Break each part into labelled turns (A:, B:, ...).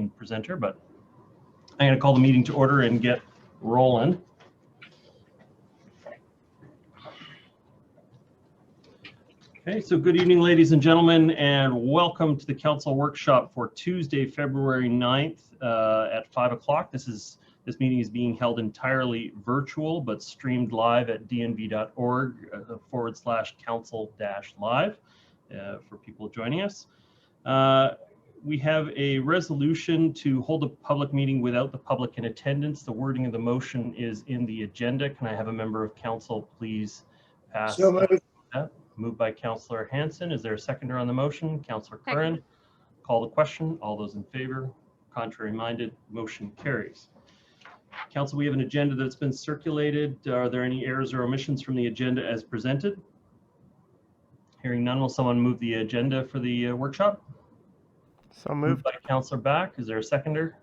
A: main presenter, but I'm going to call the meeting to order and get rolling. Okay, so good evening, ladies and gentlemen, and welcome to the council workshop for Tuesday, February 9th at 5 o'clock. This meeting is being held entirely virtual, but streamed live at dnv.org/council-live for people joining us. We have a resolution to hold a public meeting without the public in attendance. The wording of the motion is in the agenda. Can I have a member of council please pass that? Moved by Councillor Hanson. Is there a seconder on the motion? Councillor Curran. Call the question. All those in favor? Contrary minded? Motion carries. Council, we have an agenda that's been circulated. Are there any errors or omissions from the agenda as presented? Hearing none, will someone move the agenda for the workshop?
B: So moved.
A: By Councillor Back. Is there a seconder?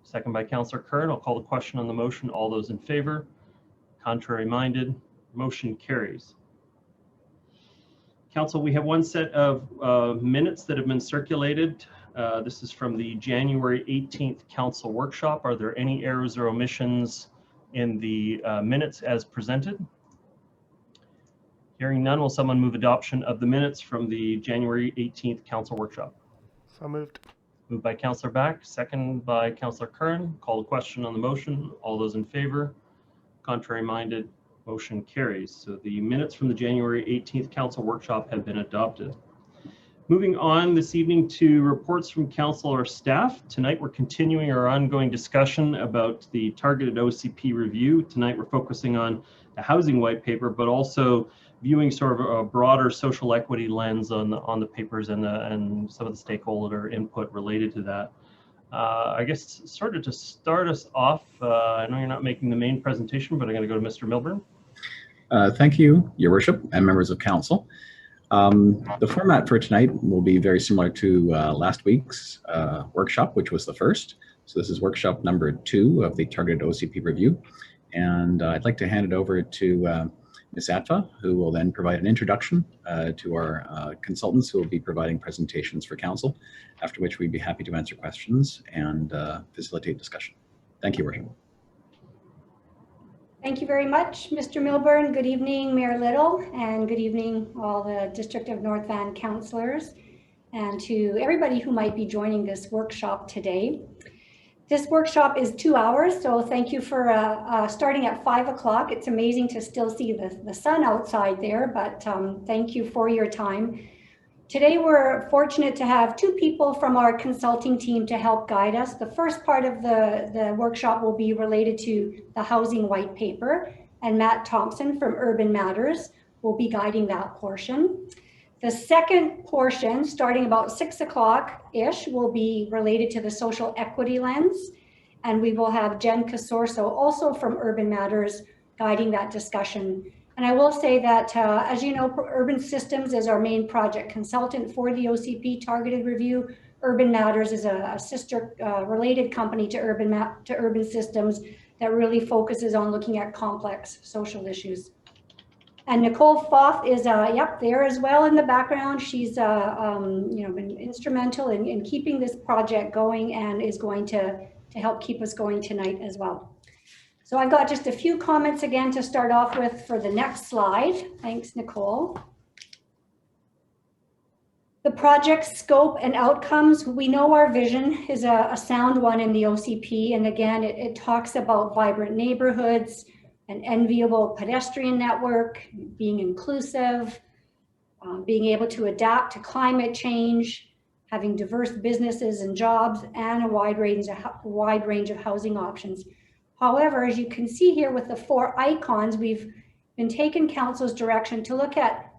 A: Second by Councillor Curran. I'll call the question on the motion. All those in favor? Contrary minded? Motion carries. Council, we have one set of minutes that have been circulated. This is from the January 18th council workshop. Are there any errors or omissions in the minutes as presented? Hearing none, will someone move adoption of the minutes from the January 18th council workshop?
B: So moved.
A: Moved by Councillor Back, second by Councillor Curran. Call the question on the motion. All those in favor? Contrary minded? Motion carries. So the minutes from the January 18th council workshop have been adopted. Moving on this evening to reports from council or staff. Tonight we're continuing our ongoing discussion about the targeted OCP review. Tonight we're focusing on the housing white paper, but also viewing sort of a broader social equity lens on the papers and some of the stakeholder input related to that. I guess sort of to start us off, I know you're not making the main presentation, but I'm going to go to Mr. Milburn.
C: Thank you, Your Worship, and members of council. The format for tonight will be very similar to last week's workshop, which was the first. So this is workshop number 2 of the targeted OCP review. And I'd like to hand it over to Ms. Atva, who will then provide an introduction to our consultants who will be providing presentations for council, after which we'd be happy to answer questions and facilitate discussion. Thank you, Worship.
D: Thank you very much, Mr. Milburn. Good evening, Mayor Little, and good evening, all the District of North Van councillors, and to everybody who might be joining this workshop today. This workshop is 2 hours, so thank you for starting at 5 o'clock. It's amazing to still see the sun outside there, but thank you for your time. Today, we're fortunate to have 2 people from our consulting team to help guide us. The first part of the workshop will be related to the housing white paper, and Matt Thompson from Urban Matters will be guiding that portion. The second portion, starting about 6 o'clock-ish, will be related to the social equity lens, and we will have Jen Casorso, also from Urban Matters, guiding that discussion. And I will say that, as you know, Urban Systems is our main project consultant for the OCP targeted review. Urban Matters is a sister related company to Urban Systems that really focuses on looking at complex social issues. And Nicole Foth is, there as well in the background. She's been instrumental in keeping this project going and is going to help keep us going tonight as well. So I've got just a few comments again to start off with for the next slide. Thanks, Nicole. The project scope and outcomes. We know our vision is a sound one in the OCP. And again, it talks about vibrant neighborhoods, an enviable pedestrian network, being inclusive, being able to adapt to climate change, having diverse businesses and jobs, and a wide range of housing options. However, as you can see here with the 4 icons, we've been taking council's direction to look at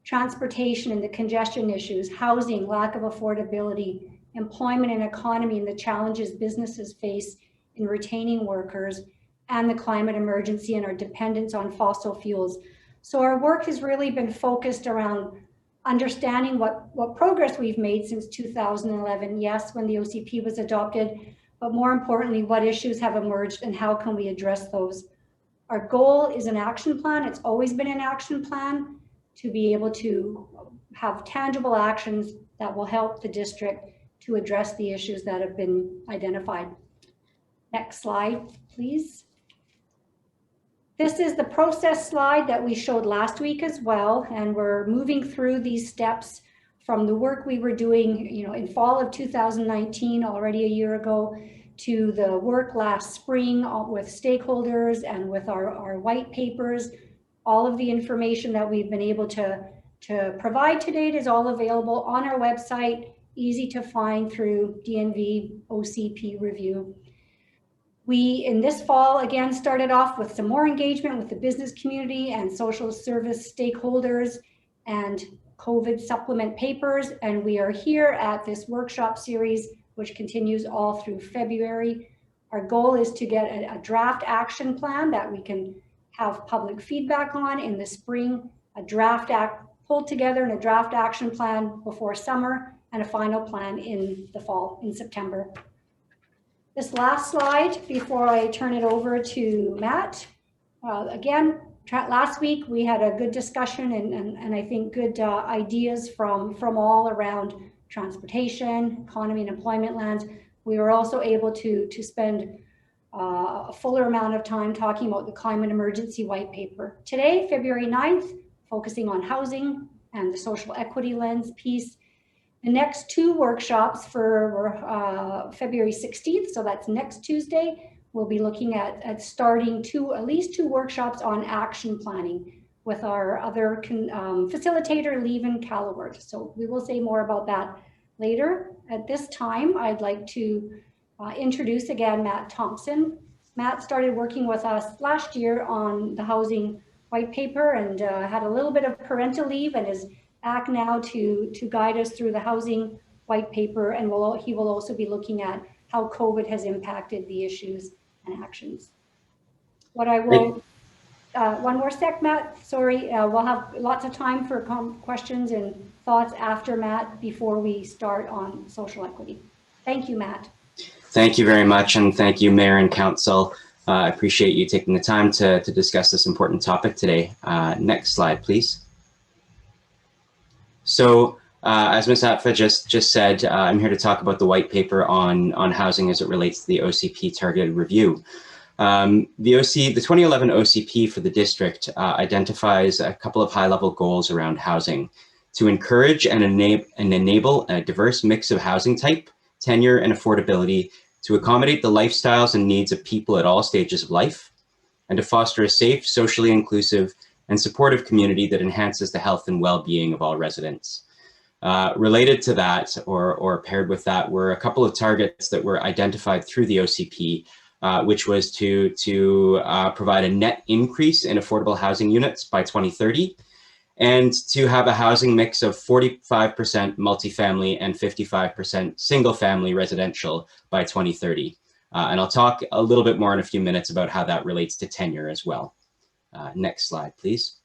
D: transportation and the congestion issues, housing, lack of affordability, employment and economy, and the challenges businesses face in retaining workers, and the climate emergency and our dependence on fossil fuels. So our work has really been focused around understanding what progress we've made since 2011, yes, when the OCP was adopted, but more importantly, what issues have emerged and how can we address those. Our goal is an action plan. It's always been an action plan to be able to have tangible actions that will help the district to address the issues that have been identified. Next slide, please. This is the process slide that we showed last week as well, and we're moving through these steps from the work we were doing, in fall of 2019, already a year ago, to the work last spring with stakeholders and with our white papers. All of the information that we've been able to provide to date is all available on our website, easy to find through DNV OCP review. We, in this fall, again, started off with some more engagement with the business community and social service stakeholders and COVID supplement papers. And we are here at this workshop series, which continues all through February. Our goal is to get a draft action plan that we can have public feedback on in the spring, a draft pulled together and a draft action plan before summer, and a final plan in the fall, in September. This last slide before I turn it over to Matt. Again, last week we had a good discussion and I think good ideas from all around transportation, economy and employment lands. We were also able to spend a fuller amount of time talking about the climate emergency white paper. Today, February 9th, focusing on housing and the social equity lens piece. The next two workshops for February 16th, so that's next Tuesday, we'll be looking at starting at least two workshops on action planning with our other facilitator, Leven Calloward. So we will say more about that later. At this time, I'd like to introduce again Matt Thompson. Matt started working with us last year on the housing white paper and had a little bit of parental leave and is back now to guide us through the housing white paper, and he will also be looking at how COVID has impacted the issues and actions. What I will, one more sec, Matt, sorry, we'll have lots of time for questions and thoughts after Matt before we start on social equity. Thank you, Matt.
E: Thank you very much, and thank you, Mayor and Council. I appreciate you taking the time to discuss this important topic today. Next slide, please. So, as Ms. Atfa just said, I'm here to talk about the white paper on housing as it relates to the OCP targeted review. The 2011 OCP for the district identifies a couple of high-level goals around housing to encourage and enable a diverse mix of housing type, tenure, and affordability to accommodate the lifestyles and needs of people at all stages of life, and to foster a safe, socially inclusive, and supportive community that enhances the health and well-being of all residents. Related to that, or paired with that, were a couple of targets that were identified through the OCP, which was to provide a net increase in affordable housing units by 2030, and to have a housing mix of 45% multifamily and 55% single-family residential by 2030. And I'll talk a little bit more in a few minutes about how that relates to tenure as well. Next slide, please.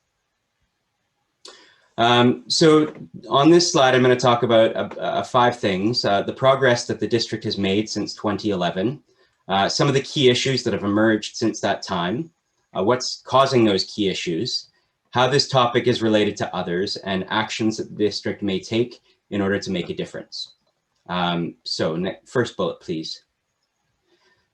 E: So on this slide, I'm going to talk about 5 things. The progress that the district has made since 2011, some of the key issues that have emerged since that time, what's causing those key issues, how this topic is related to others, and actions that the district may take in order to make a difference. First bullet, please.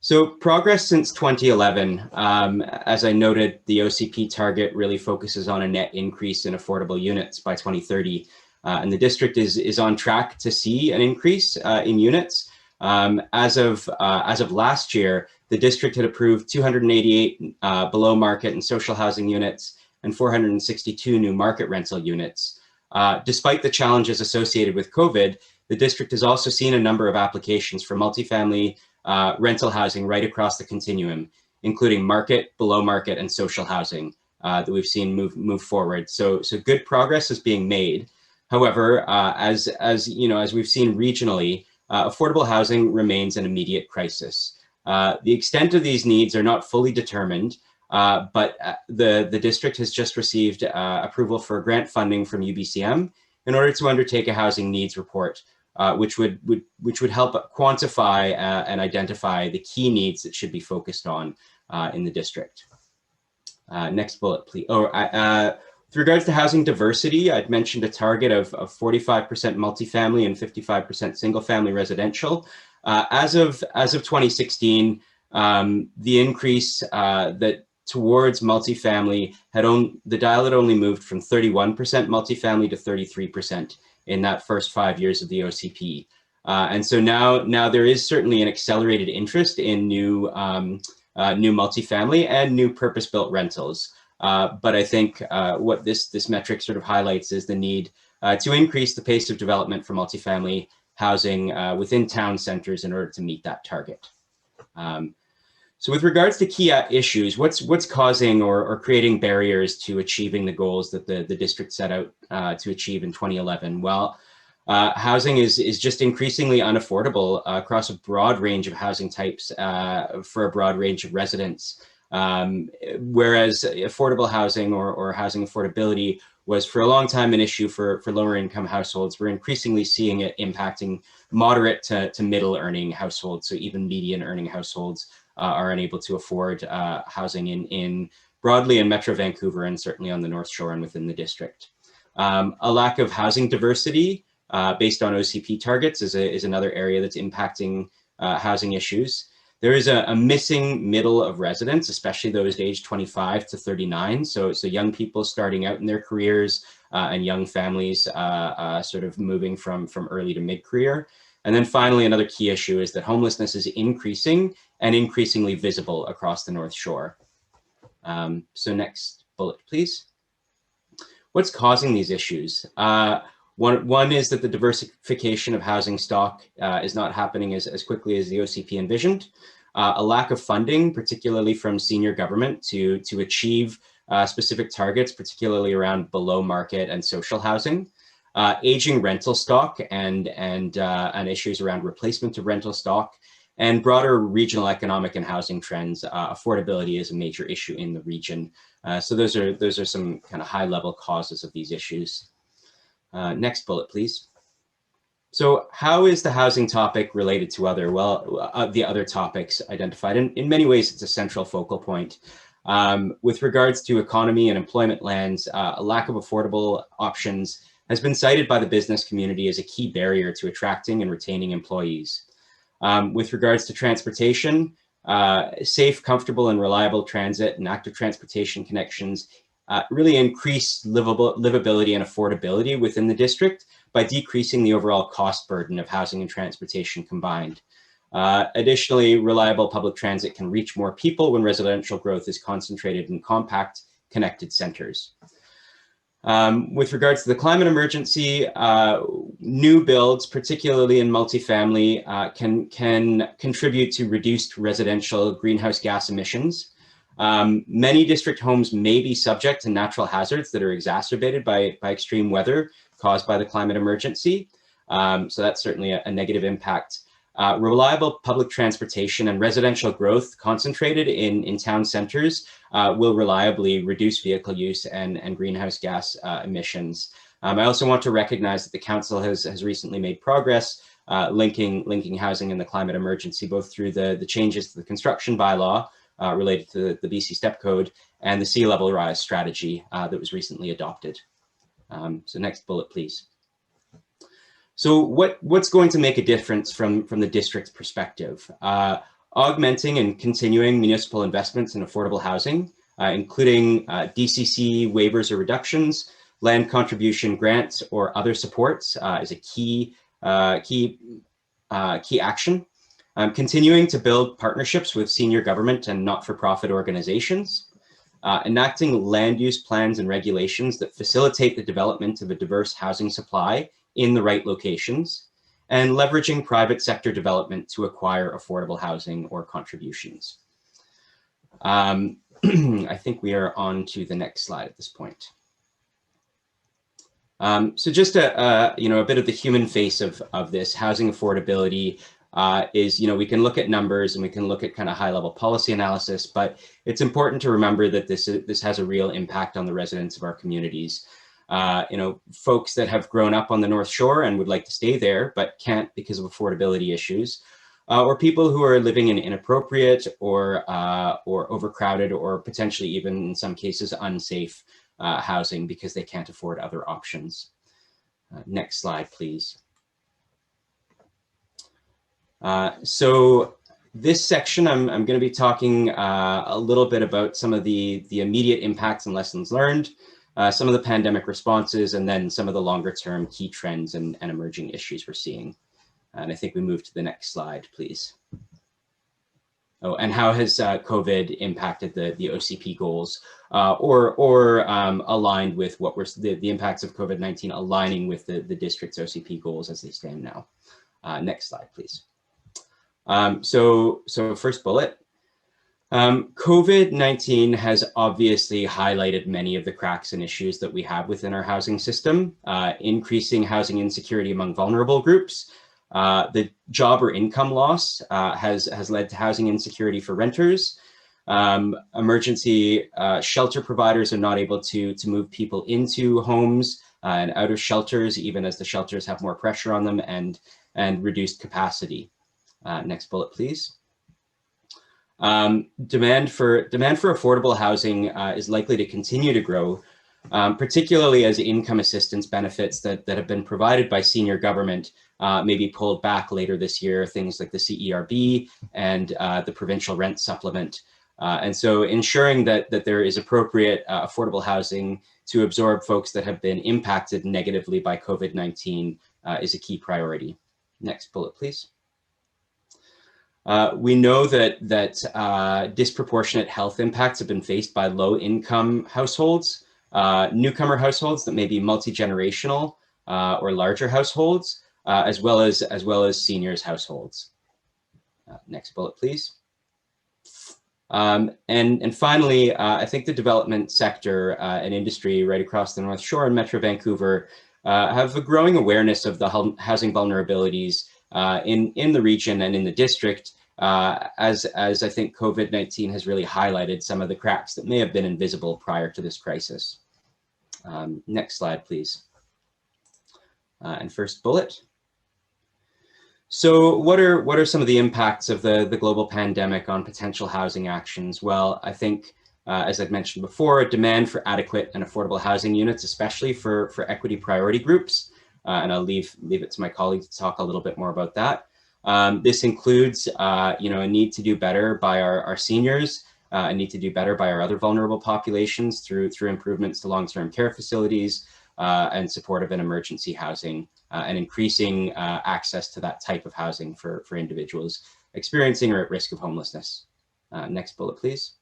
E: So progress since 2011, as I noted, the OCP target really focuses on a net increase in affordable units by 2030. And the district is on track to see an increase in units. As of last year, the district had approved 288 below market and social housing units and 462 new market rental units. Despite the challenges associated with COVID, the district has also seen a number of applications for multifamily rental housing right across the continuum, including market, below market, and social housing that we've seen move forward. So good progress is being made. However, as we've seen regionally, affordable housing remains an immediate crisis. The extent of these needs are not fully determined, but the district has just received approval for grant funding from UBCM in order to undertake a housing needs report, which would help quantify and identify the key needs that should be focused on in the district. Next bullet, please. With regards to housing diversity, I'd mentioned a target of 45% multifamily and 55% single family residential. As of 2016, the increase that towards multifamily the dial had only moved from 31% multifamily to 33% in that first 5 years of the OCP. And so now there is certainly an accelerated interest in new multifamily and new purpose-built rentals. But I think what this metric sort of highlights is the need to increase the pace of development for multifamily housing within town centers in order to meet that target. So with regards to key issues, what's causing or creating barriers to achieving the goals that the district set out to achieve in 2011? Well, housing is just increasingly unaffordable across a broad range of housing types for a broad range of residents. Whereas affordable housing or housing affordability was for a long time an issue for lower income households, we're increasingly seeing it impacting moderate to middle earning households. So even median earning households are unable to afford housing in broadly in Metro Vancouver and certainly on the North Shore and within the district. A lack of housing diversity based on OCP targets is another area that's impacting housing issues. There is a missing middle of residents, especially those aged 25 to 39. So young people starting out in their careers and young families sort of moving from early to mid-career. And then finally, another key issue is that homelessness is increasing and increasingly visible across the North Shore. So next bullet, please. What's causing these issues? One is that the diversification of housing stock is not happening as quickly as the OCP envisioned. A lack of funding, particularly from senior government to achieve specific targets, particularly around below market and social housing. Aging rental stock and issues around replacement of rental stock, and broader regional economic and housing trends. Affordability is a major issue in the region. So those are some kind of high level causes of these issues. Next bullet, please. So how is the housing topic related to the other topics identified? In many ways, it's a central focal point. With regards to economy and employment lands, a lack of affordable options has been cited by the business community as a key barrier to attracting and retaining employees. With regards to transportation, safe, comfortable, and reliable transit and active transportation connections really increase livability and affordability within the district by decreasing the overall cost burden of housing and transportation combined. Additionally, reliable public transit can reach more people when residential growth is concentrated in compact, connected centers. With regards to the climate emergency, new builds, particularly in multifamily, can contribute to reduced residential greenhouse gas emissions. Many district homes may be subject to natural hazards that are exacerbated by extreme weather caused by the climate emergency. So that's certainly a negative impact. Reliable public transportation and residential growth concentrated in town centers will reliably reduce vehicle use and greenhouse gas emissions. I also want to recognize that the council has recently made progress linking housing and the climate emergency, both through the changes to the construction bylaw related to the BC Step Code and the sea level rise strategy that was recently adopted. So next bullet, please. So what's going to make a difference from the district's perspective? Augmenting and continuing municipal investments in affordable housing, including DCC waivers or reductions, land contribution grants, or other supports is a key action. Continuing to build partnerships with senior government and not-for-profit organizations. Enacting land use plans and regulations that facilitate the development of a diverse housing supply in the right locations, and leveraging private sector development to acquire affordable housing or contributions. I think we are on to the next slide at this point. So just a bit of the human face of this housing affordability is, we can look at numbers and we can look at kind of high level policy analysis, but it's important to remember that this has a real impact on the residents of our communities. Folks that have grown up on the North Shore and would like to stay there, but can't because of affordability issues, or people who are living in inappropriate or overcrowded or potentially even in some cases unsafe housing because they can't afford other options. Next slide, please. So this section, I'm going to be talking a little bit about some of the immediate impacts and lessons learned, some of the pandemic responses, and then some of the longer term key trends and emerging issues we're seeing. And I think we move to the next slide, please. Oh, and how has COVID impacted the OCP goals, or aligned with what we're the impacts of COVID-19 aligning with the district's OCP goals as they stand now? Next slide, please. So first bullet. COVID-19 has obviously highlighted many of the cracks and issues that we have within our housing system, increasing housing insecurity among vulnerable groups. The job or income loss has led to housing insecurity for renters. Emergency shelter providers are not able to move people into homes and out of shelters, even as the shelters have more pressure on them and reduced capacity. Next bullet, please. Demand for affordable housing is likely to continue to grow, particularly as income assistance benefits that have been provided by senior government may be pulled back later this year, things like the CERB and the provincial rent supplement. And so ensuring that there is appropriate affordable housing to absorb folks that have been impacted negatively by COVID-19 is a key priority. Next bullet, please. We know that disproportionate health impacts have been faced by low-income households, newcomer households that may be multi-generational or larger households, as well as seniors households. Next bullet, please. And finally, I think the development sector and industry right across the North Shore and Metro Vancouver have a growing awareness of the housing vulnerabilities in the region and in the district, as I think COVID-19 has really highlighted some of the cracks that may have been invisible prior to this crisis. Next slide, please. And first bullet. So what are some of the impacts of the global pandemic on potential housing actions? Well, I think, as I've mentioned before, a demand for adequate and affordable housing units, especially for equity priority groups. And I'll leave it to my colleagues to talk a little bit more about that. This includes, a need to do better by our seniors, a need to do better by our other vulnerable populations through improvements to long-term care facilities and supportive and emergency housing, and increasing access to that type of housing for individuals experiencing or at risk of homelessness. Next bullet, please.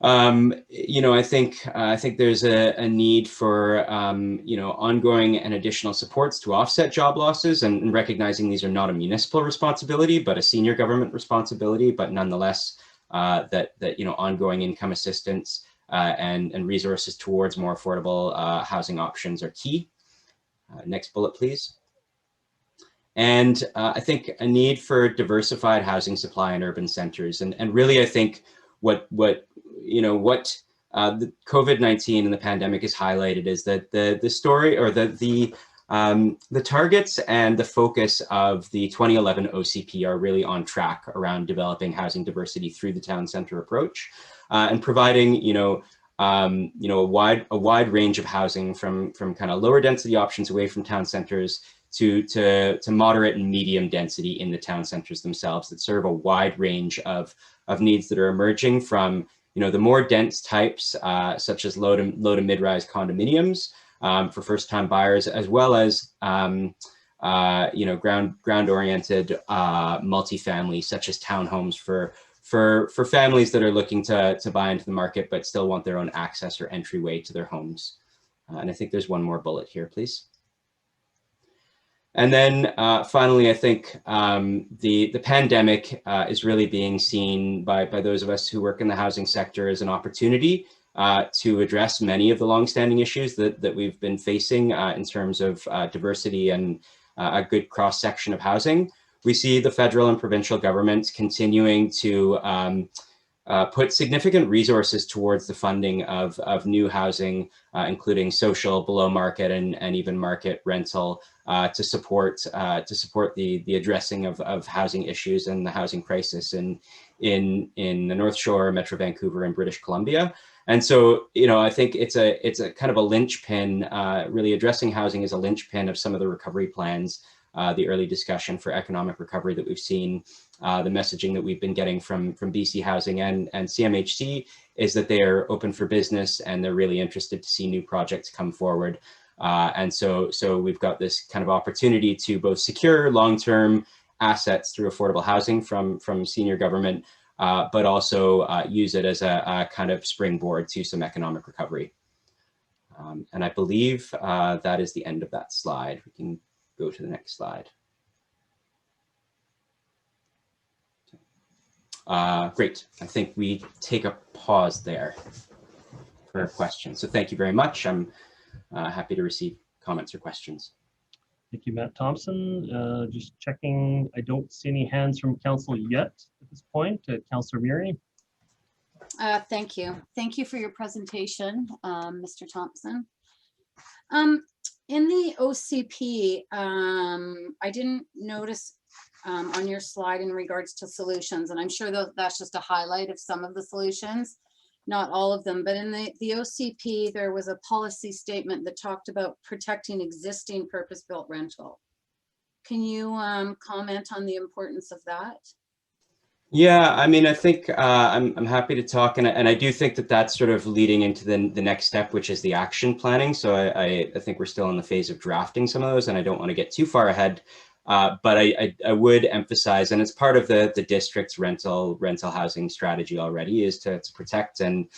E: I think there's a need for, ongoing and additional supports to offset job losses, and recognizing these are not a municipal responsibility, but a senior government responsibility, but nonetheless, that ongoing income assistance and resources towards more affordable housing options are key. Next bullet, please. And I think a need for diversified housing supply in urban centers, and really, I think what the COVID-19 and the pandemic has highlighted is that the story, or the targets and the focus of the 2011 OCP are really on track around developing housing diversity through the town center approach, and providing a wide range of housing from kind of lower density options away from town centers to moderate and medium density in the town centers themselves that serve a wide range of needs that are emerging from the more dense types, such as low to mid-rise condominiums for first-time buyers, as well as ground-oriented multifamily, such as townhomes for families that are looking to buy into the market but still want their own access or entryway to their homes. And I think there's one more bullet here, please. And then finally, I think the pandemic is really being seen by those of us who work in the housing sector as an opportunity to address many of the longstanding issues that we've been facing in terms of diversity and a good cross-section of housing. We see the federal and provincial governments continuing to put significant resources towards the funding of new housing, including social, below market, and even market rental, to support the addressing of housing issues and the housing crisis in the North Shore, Metro Vancouver, and British Columbia. And so, I think it's a kind of a linchpin, really addressing housing as a linchpin of some of the recovery plans, the early discussion for economic recovery that we've seen, the messaging that we've been getting from BC Housing and CMHC is that they are open for business and they're really interested to see new projects come forward. And so we've got this kind of opportunity to both secure long-term assets through affordable housing from senior government, but also use it as a kind of springboard to some economic recovery. And I believe that is the end of that slide. We can go to the next slide. Great. I think we take a pause there for questions. So thank you very much. I'm happy to receive comments or questions.
A: Thank you, Matt Thompson. Just checking, I don't see any hands from council yet at this point. Councillor Murray.
F: Thank you. Thank you for your presentation, Mr. Thompson. In the OCP, I didn't notice on your slide in regards to solutions, and I'm sure that's just a highlight of some of the solutions, not all of them, but in the OCP, there was a policy statement that talked about protecting existing purpose-built rental. Can you comment on the importance of that?
E: Yeah, I mean, I think I'm happy to talk, and I do think that that's sort of leading into the next step, which is the action planning. So I think we're still in the phase of drafting some of those, and I don't want to get too far ahead. But I would emphasize, and it's part of the district's rental housing strategy already, is to protect and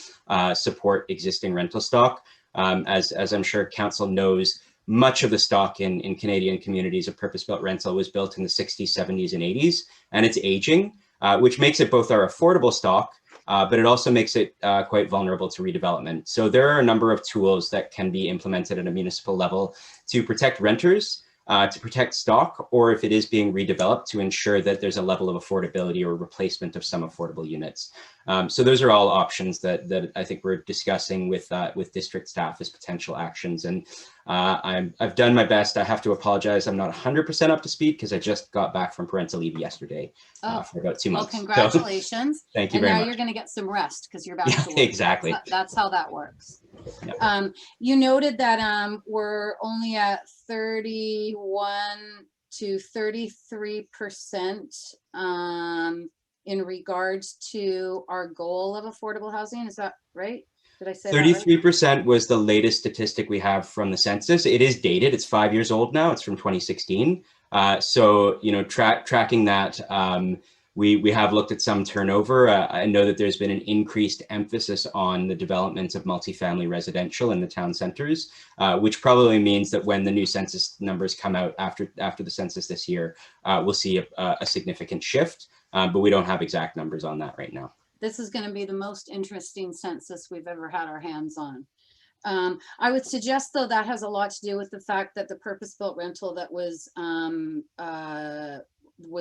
E: support existing rental stock. As I'm sure council knows, much of the stock in Canadian communities of purpose-built rental was built in the 60s, 70s, and 80s, and it's aging. Which makes it both our affordable stock, but it also makes it quite vulnerable to redevelopment. So there are a number of tools that can be implemented at a municipal level to protect renters, to protect stock, or if it is being redeveloped, to ensure that there's a level of affordability or replacement of some affordable units. So those are all options that I think we're discussing with district staff as potential actions. And I've done my best. I have to apologize. I'm not 100% up to speed because I just got back from parental leave yesterday for about 2 months.
F: Well, congratulations.
E: So, thank you very much.
F: And now you're going to get some rest because you're back to work.
E: Exactly.
F: That's how that works.
E: Yeah.
F: You noted that we're only at 31 to 33% in regards to our goal of affordable housing. Is that right? Did I say
E: 33%
F: right?
E: was the latest statistic we have from the census. It is dated. It's 5 years old now. It's from 2016. So, tracking that, we have looked at some turnover. I know that there's been an increased emphasis on the development of multifamily residential in the town centers, which probably means that when the new census numbers come out after the census this year, we'll see a significant shift, but we don't have exact numbers on that right now.
F: This is going to be the most interesting census we've ever had our hands on. I would suggest, though, that has a lot to do with the fact that the purpose-built rental that was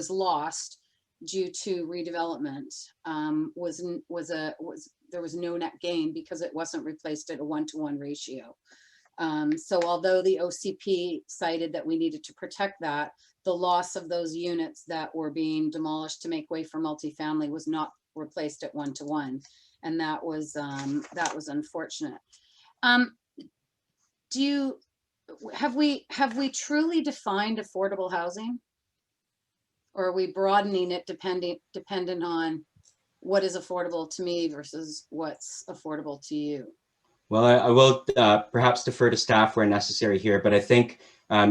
F: lost due to redevelopment there was no net gain because it wasn't replaced at a 1-to-1 ratio. So although the OCP cited that we needed to protect that, the loss of those units that were being demolished to make way for multifamily was not replaced at 1-to-1, and that was unfortunate. Have we truly defined affordable housing, or are we broadening it dependent on what is affordable to me versus what's affordable to you?
E: Well, I will perhaps defer to staff where necessary here, but I think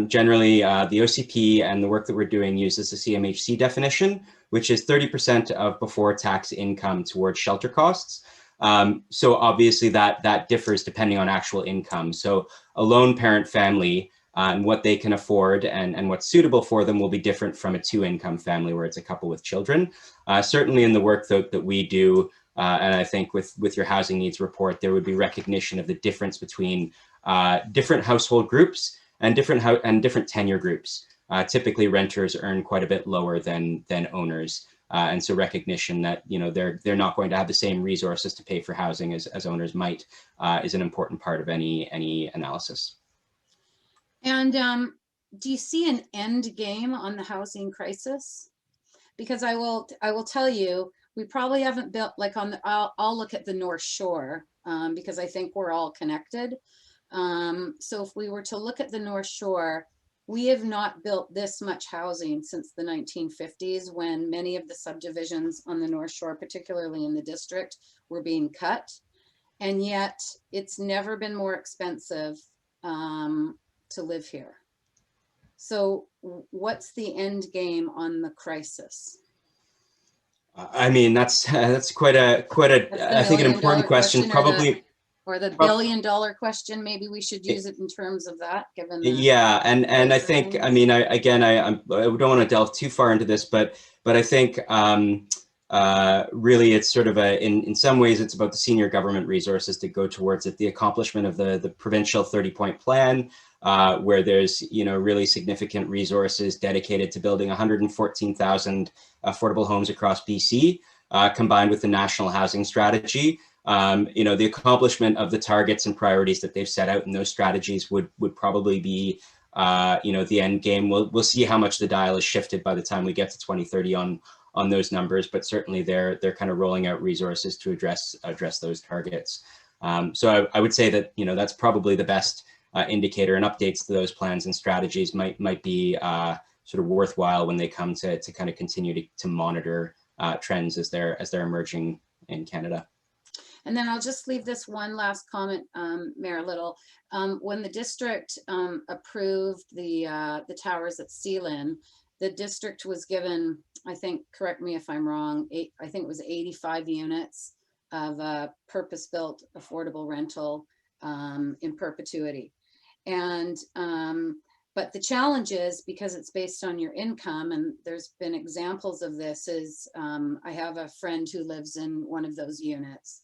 E: generally the OCP and the work that we're doing uses the CMHC definition, which is 30% of before tax income towards shelter costs. So obviously that differs depending on actual income. So a lone parent family and what they can afford and what's suitable for them will be different from a 2-income family where it's a couple with children. Certainly in the work that we do, and I think with your housing needs report, there would be recognition of the difference between different household groups and different tenure groups. Typically renters earn quite a bit lower than owners. And so recognition that they're not going to have the same resources to pay for housing as owners might is an important part of any analysis.
F: And do you see an end game on the housing crisis? Because I will tell you, we probably haven't built, like I'll look at the North Shore because I think we're all connected. So if we were to look at the North Shore, we have not built this much housing since the 1950s, when many of the subdivisions on the North Shore, particularly in the district, were being cut. And yet it's never been more expensive to live here. So what's the end game on the crisis?
E: I mean, that's quite a I think an important question. Probably.
F: Or the billion-dollar question, maybe we should use it in terms of that, given the.
E: Yeah, and I think, I mean, I don't want to delve too far into this, but I think really it's sort of in some ways it's about the senior government resources to go towards it, the accomplishment of the provincial 30-point plan, where there's, you know, really significant resources dedicated to building 114,000 affordable homes across BC, combined with the national housing strategy. You know, the accomplishment of the targets and priorities that they've set out in those strategies would probably be, you know, the end game. We'll see how much the dial is shifted by the time we get to 2030 on those numbers, but certainly they're kind of rolling out resources to address those targets. So I would say that, you know, that's probably the best indicator, and updates to those plans and strategies might be sort of worthwhile when they come to kind of continue to monitor trends as they're emerging in Canada.
F: And then I'll just leave this one last comment, Mayor Little. When the district approved the towers at Sealand, the district was given, I think, correct me if I'm wrong, I think it was 85 units of purpose-built affordable rental in perpetuity. And but the challenge is, because it's based on your income, and there's been examples of this, is I have a friend who lives in one of those units.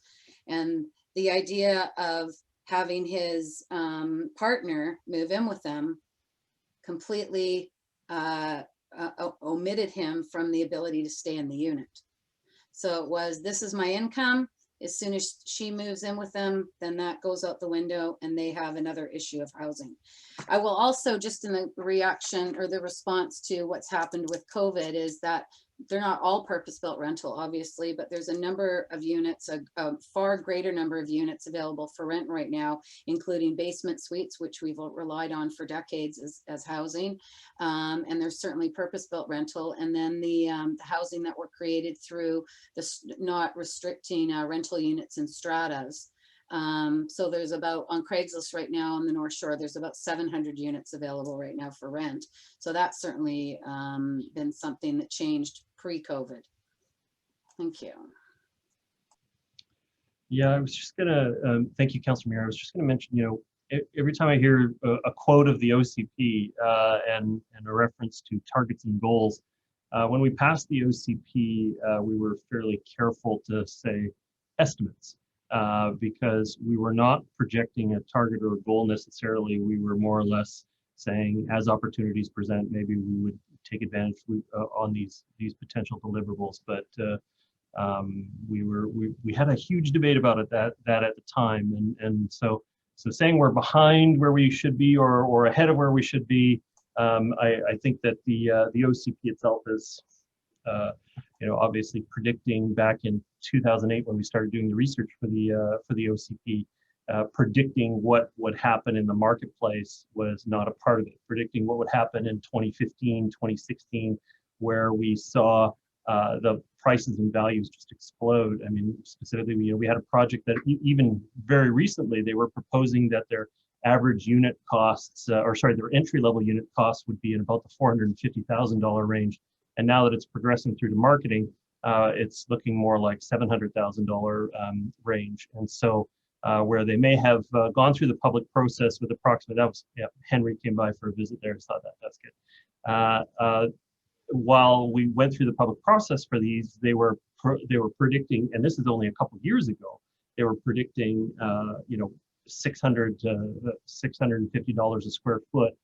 F: And the idea of having his partner move in with them completely omitted him from the ability to stay in the unit. So it was, this is my income. As soon as she moves in with them, then that goes out the window and they have another issue of housing. I will also, just in the reaction or the response to what's happened with COVID, is that they're not all purpose-built rental, obviously, but there's a number of units, a far greater number of units available for rent right now, including basement suites, which we've relied on for decades as housing. And there's certainly purpose-built rental. And then the housing that were created through not restricting rental units in stratas. So there's about, on Craigslist right now on the North Shore, there's about 700 units available right now for rent. So that's certainly been something that changed pre-COVID. Thank you.
A: Yeah, I was just gonna, thank you, Councilor Muir. I was just gonna mention, you know, every time I hear a quote of the OCP and a reference to targets and goals, when we passed the OCP, we were fairly careful to say estimates. Because we were not projecting a target or a goal necessarily. We were more or less saying, as opportunities present, maybe we would take advantage on these potential deliverables. But we had a huge debate about it that at the time, and so saying we're behind where we should be or ahead of where we should be, I think that the OCP itself is you know, obviously predicting back in 2008 when we started doing the research for the OCP, predicting what would happen in the marketplace was not a part of it. Predicting what would happen in 2015, 2016, where we saw the prices and values just explode. I mean, specifically, you know, we had a project that even very recently they were proposing that their average unit costs, their entry-level unit costs would be in about the $450,000 range. And now that it's progressing through to marketing, it's looking more like $700,000 range. And so where they may have gone through the public process with approximately, that was, yeah, Henry came by for a visit there, saw that, that's good. While we went through the public process for these, they were predicting, and this is only a couple of years ago, they were predicting, you know, $600 to $650 a square foot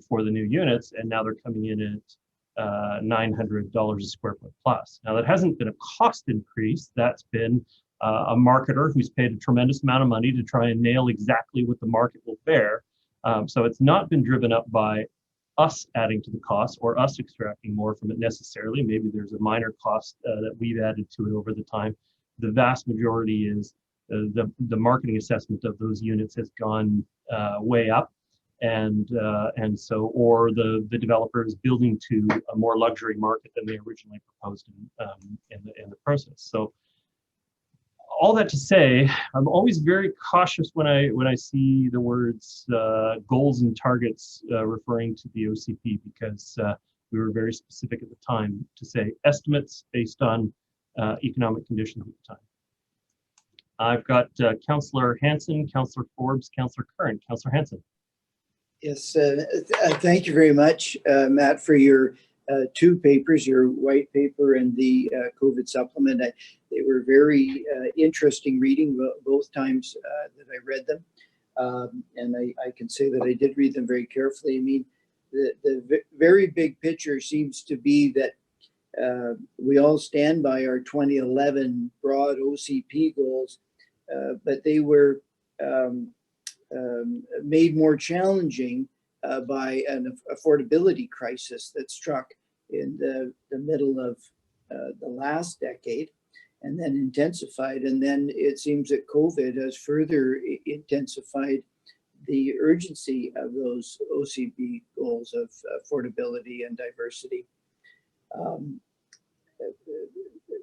A: for the new units, and now they're coming in at $900 a square foot plus. Now that hasn't been a cost increase, that's been a marketer who's paid a tremendous amount of money to try and nail exactly what the market will bear. So it's not been driven up by us adding to the cost or us extracting more from it necessarily. Maybe there's a minor cost that we've added to it over the time. The vast majority is the marketing assessment of those units has gone way up, and so, or the developer is building to a more luxury market than they originally proposed in the process. So all that to say, I'm always very cautious when I see the words goals and targets referring to the OCP, because we were very specific at the time to say estimates based on economic conditions at the time. I've got Councillor Hanson, Councillor Forbes, Councillor Curran. Councillor Hanson.
G: Yes, thank you very much, Matt, for your two papers, your white paper and the COVID supplement. They were very interesting reading both times that I read them. And I can say that I did read them very carefully. I mean, the very big picture seems to be that we all stand by our 2011 broad OCP goals, but they were made more challenging by an affordability crisis that struck in the middle of the last decade and then intensified. And then it seems that COVID has further intensified the urgency of those OCP goals of affordability and diversity.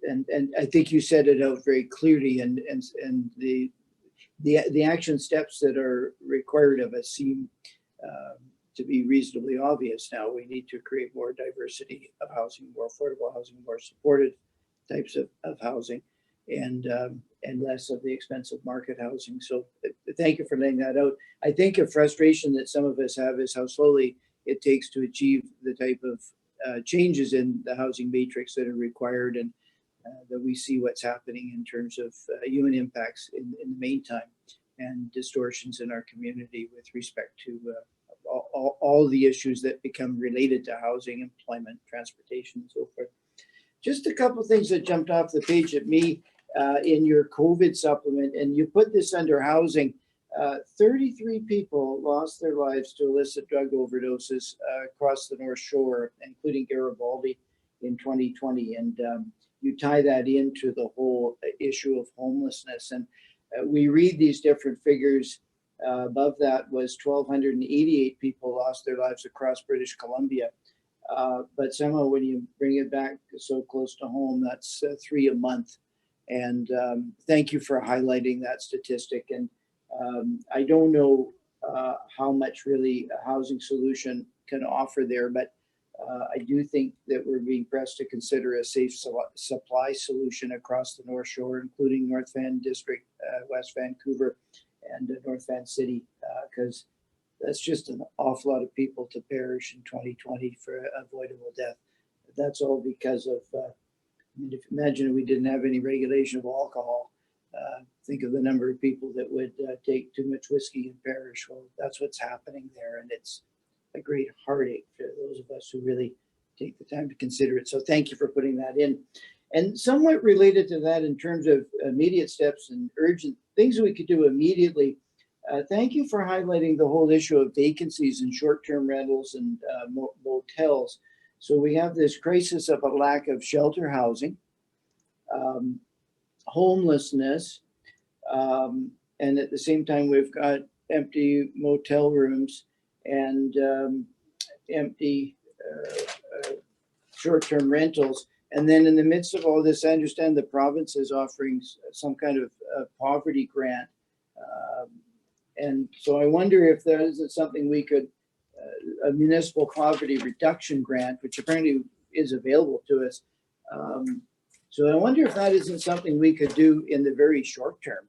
G: And I think you set it out very clearly, and the action steps that are required of us seem to be reasonably obvious now. We need to create more diversity of housing, more affordable housing, more supported types of housing, and less of the expensive market housing. So thank you for laying that out. I think a frustration that some of us have is how slowly it takes to achieve the type of changes in the housing matrix that are required, and that we see what's happening in terms of human impacts in the meantime, and distortions in our community with respect to all the issues that become related to housing, employment, transportation, and so forth. Just a couple of things that jumped off the page at me in your COVID supplement, and you put this under housing. 33 people lost their lives to illicit drug overdoses across the North Shore, including Garibaldi in 2020. And you tie that into the whole issue of homelessness. And we read these different figures. Above that was 1,288 people lost their lives across British Columbia. But somehow when you bring it back so close to home, that's 3 a month. And thank you for highlighting that statistic. And I don't know how much really a housing solution can offer there, but I do think that we're being pressed to consider a safe supply solution across the North Shore, including North Van District, West Vancouver, and North Van City, because that's just an awful lot of people to perish in 2020 for avoidable death. That's all because of, I mean, if imagine we didn't have any regulation of alcohol, think of the number of people that would take too much whiskey and perish. Well, that's what's happening there, and it's a great heartache for those of us who really take the time to consider it. So thank you for putting that in. And somewhat related to that in terms of immediate steps and urgent things we could do immediately, thank you for highlighting the whole issue of vacancies in short-term rentals and motels. So we have this crisis of a lack of shelter housing, homelessness, and at the same time we've got empty motel rooms and empty short-term rentals. And then in the midst of all this, I understand the province is offering some kind of poverty grant. And so I wonder if there isn't something we could, a municipal poverty reduction grant, which apparently is available to us. So I wonder if that isn't something we could do in the very short term.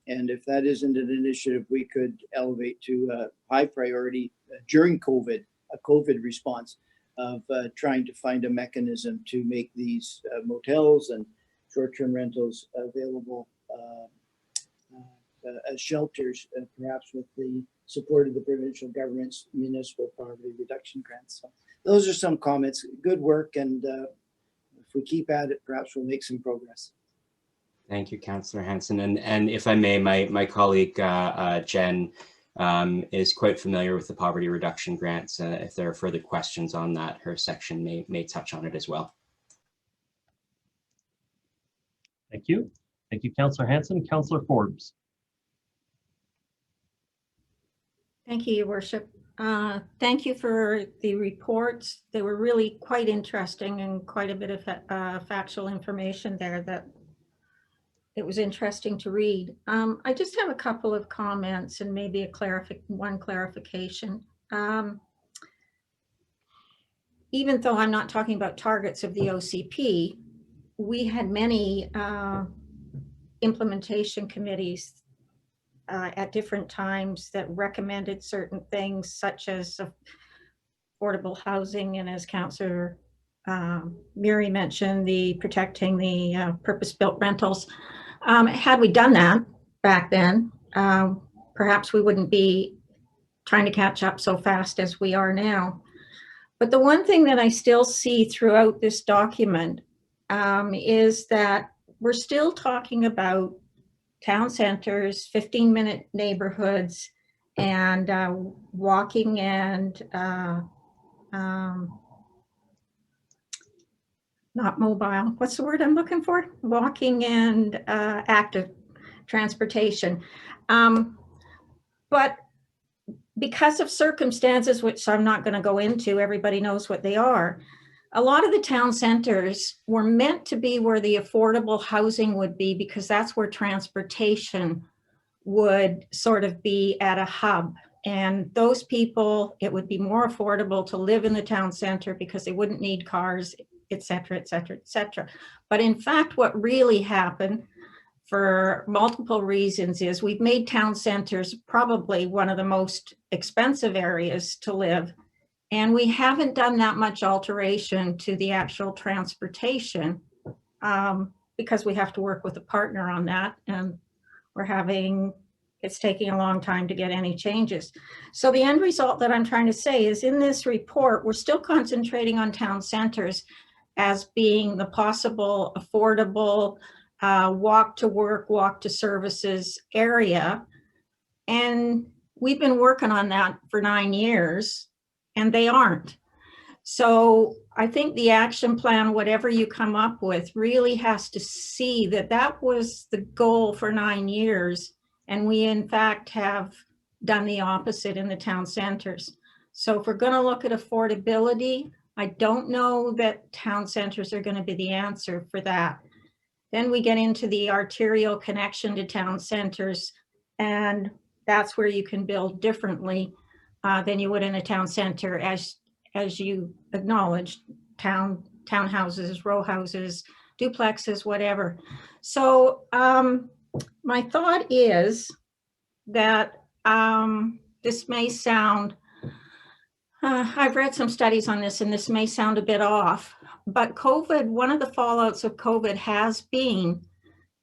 G: And if that isn't an initiative we could elevate to a high priority during COVID, a COVID response of trying to find a mechanism to make these motels and short-term rentals available as shelters, perhaps with the support of the provincial government's municipal poverty reduction grants. So those are some comments. Good work, and if we keep at it, perhaps we'll make some progress.
E: Thank you, Councillor Hanson. And if I may, my colleague Jen is quite familiar with the poverty reduction grants. If there are further questions on that, her section may touch on it as well.
A: Thank you. Thank you, Councillor Hanson. Councillor Forbes.
H: Thank you, Your Worship. Thank you for the reports. They were really quite interesting and quite a bit of factual information there that it was interesting to read. I just have a couple of comments and maybe one clarification. Even though I'm not talking about targets of the OCP, we had many implementation committees at different times that recommended certain things such as affordable housing, and as Councillor Murray mentioned, the protecting the purpose-built rentals. Had we done that back then, perhaps we wouldn't be trying to catch up so fast as we are now. But the one thing that I still see throughout this document is that we're still talking about town centers, 15-minute neighborhoods, and walking and not mobile. What's the word I'm looking for? Walking and active transportation. But because of circumstances, which I'm not going to go into, everybody knows what they are. A lot of the town centers were meant to be where the affordable housing would be, because that's where transportation would sort of be at a hub. And those people, it would be more affordable to live in the town center because they wouldn't need cars, et cetera, et cetera, et cetera. But in fact, what really happened for multiple reasons is we've made town centers probably one of the most expensive areas to live. And we haven't done that much alteration to the actual transportation because we have to work with a partner on that. And it's taking a long time to get any changes. So the end result that I'm trying to say is in this report, we're still concentrating on town centers as being the possible affordable walk to work, walk to services area. And we've been working on that for 9 years. And they aren't. So I think the action plan, whatever you come up with, really has to see that that was the goal for 9 years. And we in fact have done the opposite in the town centers. So if we're going to look at affordability, I don't know that town centers are going to be the answer for that. Then we get into the arterial connection to town centers, and that's where you can build differently than you would in a town center, as you acknowledged, townhouses, row houses, duplexes, whatever. So my thought is that this may sound, I've read some studies on this, and this may sound a bit off, but COVID, one of the fallouts of COVID has been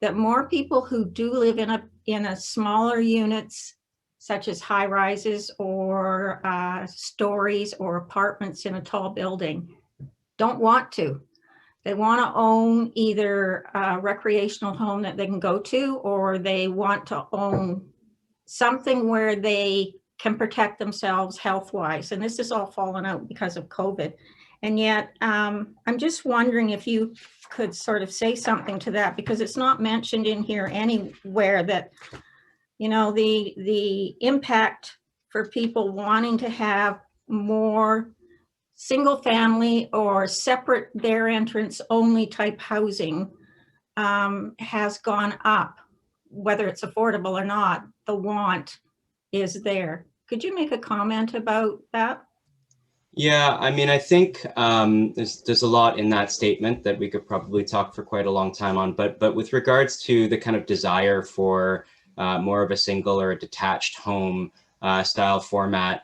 H: that more people who do live in a smaller units, such as high rises or stories or apartments in a tall building, don't want to. They want to own either a recreational home that they can go to, or they want to own something where they can protect themselves health-wise. And this has all fallen out because of COVID. And yet, I'm just wondering if you could sort of say something to that, because it's not mentioned in here anywhere that, you know, the impact for people wanting to have more single family or separate their entrance only type housing has gone up, whether it's affordable or not. The want is there. Could you make a comment about that?
E: Yeah, I mean, I think there's a lot in that statement that we could probably talk for quite a long time on, but with regards to the kind of desire for more of a single or a detached home style format,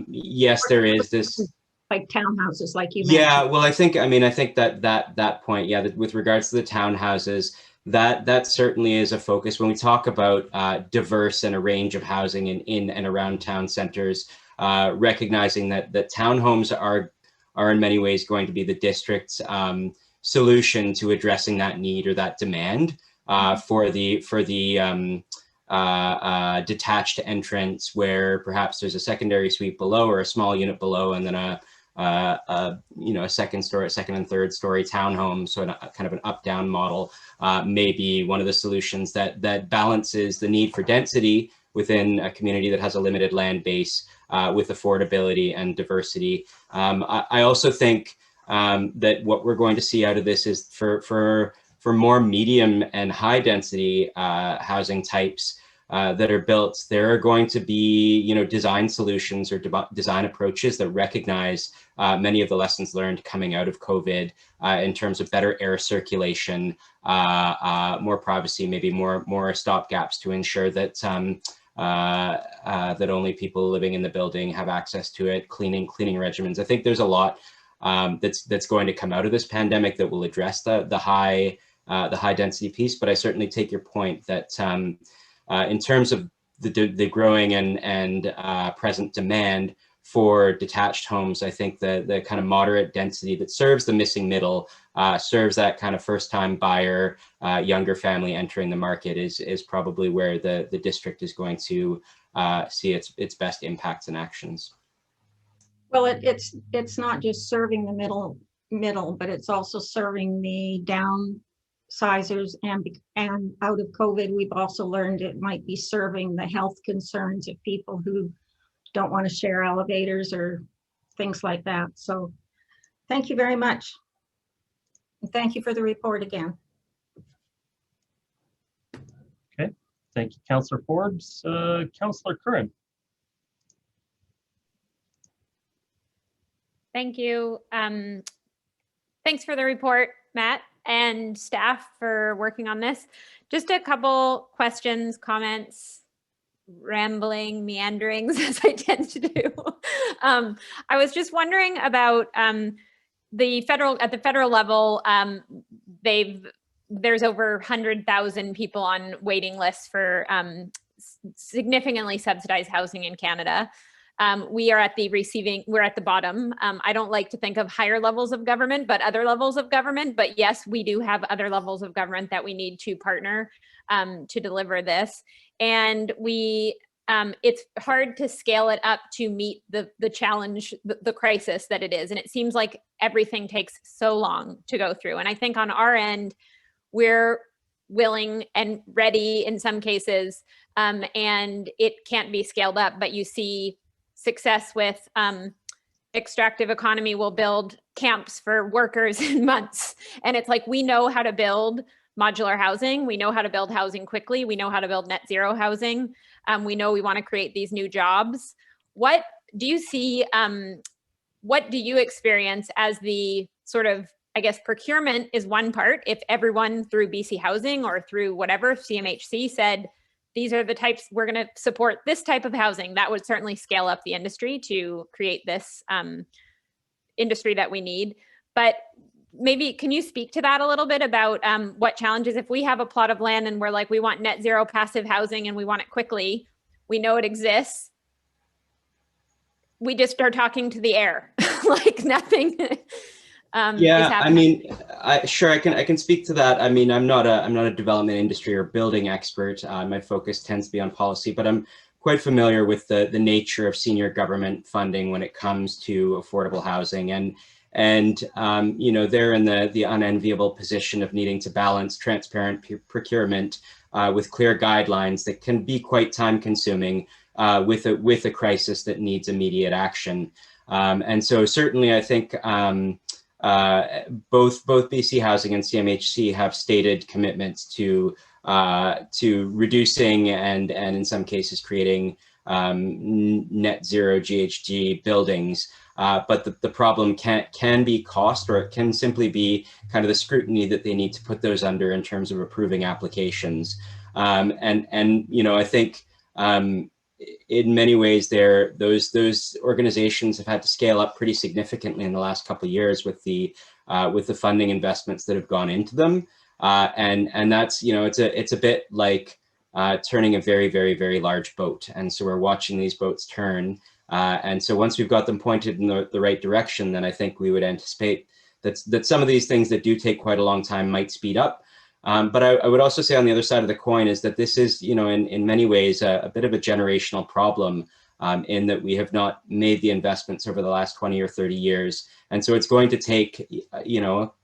E: yes, there is this.
H: Like townhouses, like you mentioned.
E: Yeah, well, I think that point, yeah, with regards to the townhouses, that certainly is a focus when we talk about diverse and a range of housing in and around town centers. Recognizing that townhomes are in many ways going to be the district's solution to addressing that need or that demand for the detached entrance, where perhaps there's a secondary suite below or a small unit below, and then a second and third story townhome, so kind of an up-down model may be one of the solutions that balances the need for density within a community that has a limited land base with affordability and diversity. I also think that what we're going to see out of this is for more medium and high density housing types that are built, there are going to be, design solutions or design approaches that recognize many of the lessons learned coming out of COVID in terms of better air circulation, more privacy, maybe more stopgaps to ensure that that only people living in the building have access to it, cleaning regimens. I think there's a lot that's going to come out of this pandemic that will address the high density piece. But I certainly take your point that in terms of the growing and present demand for detached homes, I think the kind of moderate density that serves the missing middle, serves that kind of first-time buyer, younger family entering the market is probably where the district is going to see its best impacts and actions.
H: Well, it's not just serving the middle, but it's also serving the downsizers, and out of COVID, we've also learned it might be serving the health concerns of people who don't want to share elevators or things like that. So thank you very much. And thank you for the report again.
A: Okay, thank you, Councillor Forbes. Councillor Curran.
I: Thank you. Thanks for the report, Matt, and staff for working on this. Just a couple questions, comments, rambling, meanderings, as I tend to do. I was just wondering about at the federal level, there's over 100,000 people on waiting lists for significantly subsidized housing in Canada. We are we're at the bottom. I don't like to think of higher levels of government, but other levels of government. But yes, we do have other levels of government that we need to partner to deliver this. And it's hard to scale it up to meet the challenge, the crisis that it is. And it seems like everything takes so long to go through. And I think on our end, we're willing and ready in some cases, and it can't be scaled up. But you see success with extractive economy will build camps for workers in months. And it's like, we know how to build modular housing. We know how to build housing quickly. We know how to build net zero housing. We know we want to create these new jobs. What do you see, what do you experience as the sort of, I guess, procurement is one part. If everyone through BC Housing or through whatever CMHC said, these are the types, we're going to support this type of housing, that would certainly scale up the industry to create this industry that we need. But maybe can you speak to that a little bit about what challenges, if we have a plot of land and we're like, we want net zero passive housing and we want it quickly, we know it exists, we just are talking to the air, like nothing.
E: Yeah, I mean, sure, I can speak to that. I mean, I'm not a development industry or building expert. My focus tends to be on policy, but I'm quite familiar with the nature of senior government funding when it comes to affordable housing, and they're in the unenviable position of needing to balance transparent procurement with clear guidelines that can be quite time consuming with a crisis that needs immediate action. And so certainly I think both BC Housing and CMHC have stated commitments to reducing and in some cases creating net zero GHG buildings. But the problem can be cost, or it can simply be kind of the scrutiny that they need to put those under in terms of approving applications. And I think in many ways those organizations have had to scale up pretty significantly in the last couple of years with the funding investments that have gone into them. And that's, it's a bit like turning a very, very, very large boat. And so we're watching these boats turn. And so once we've got them pointed in the right direction, then I think we would anticipate that some of these things that do take quite a long time might speed up. But I would also say on the other side of the coin is that this is, in many ways, a bit of a generational problem in that we have not made the investments over the last 20 or 30 years. And so it's going to take, you know,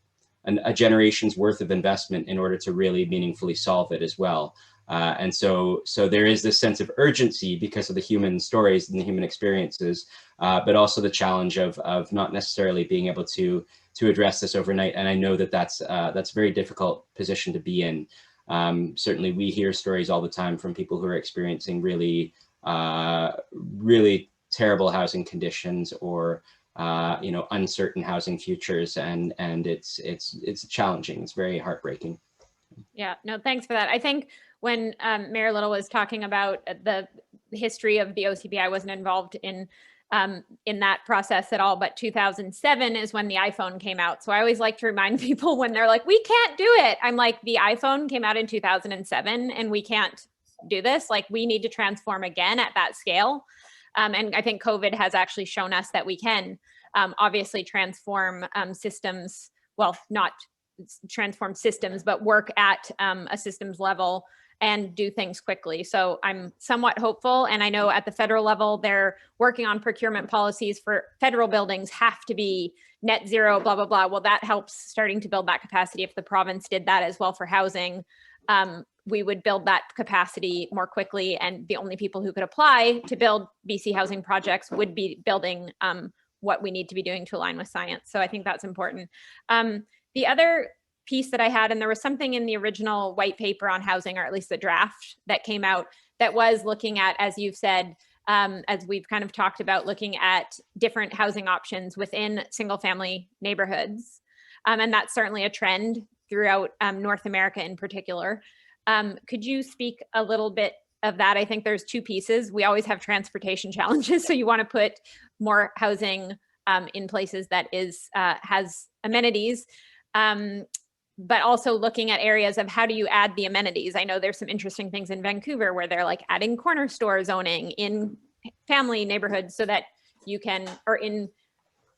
E: a generation's worth of investment in order to really meaningfully solve it as well. And so there is this sense of urgency because of the human stories and the human experiences, but also the challenge of not necessarily being able to address this overnight. And I know that that's a very difficult position to be in. Certainly we hear stories all the time from people who are experiencing really, really terrible housing conditions or you know, uncertain housing futures, and it's challenging. It's very heartbreaking.
I: Yeah, no, thanks for that. I think when Mayor Little was talking about the history of the OCP, I wasn't involved in that process at all, but 2007 is when the iPhone came out. So I always like to remind people when they're like, we can't do it. I'm like, the iPhone came out in 2007 and we can't do this. Like, we need to transform again at that scale. And I think COVID has actually shown us that we can obviously transform systems, well, not transform systems, but work at a systems level and do things quickly. So I'm somewhat hopeful. And I know at the federal level, they're working on procurement policies for federal buildings have to be net zero, blah, blah, blah. Well, that helps starting to build that capacity. If the province did that as well for housing, we would build that capacity more quickly. And the only people who could apply to build BC housing projects would be building what we need to be doing to align with science. So I think that's important. The other piece that I had, and there was something in the original white paper on housing, or at least the draft that came out, that was looking at, as you've said, as we've kind of talked about, looking at different housing options within single family neighborhoods. And that's certainly a trend throughout North America in particular. Could you speak a little bit of that? I think there's two pieces. We always have transportation challenges. So you want to put more housing in places that has amenities. But also looking at areas of how do you add the amenities? I know there's some interesting things in Vancouver where they're like adding corner store zoning in family neighborhoods so that you can, or in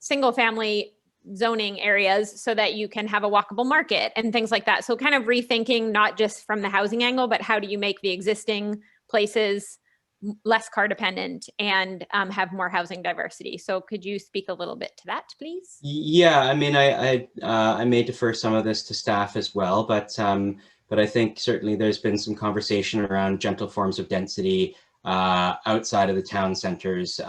I: single family zoning areas so that you can have a walkable market and things like that. So kind of rethinking not just from the housing angle, but how do you make the existing places less car dependent and have more housing diversity. So could you speak a little bit to that, please?
E: Yeah, I mean, I may defer some of this to staff as well, but I think certainly there's been some conversation around gentle forms of density outside of the town centers,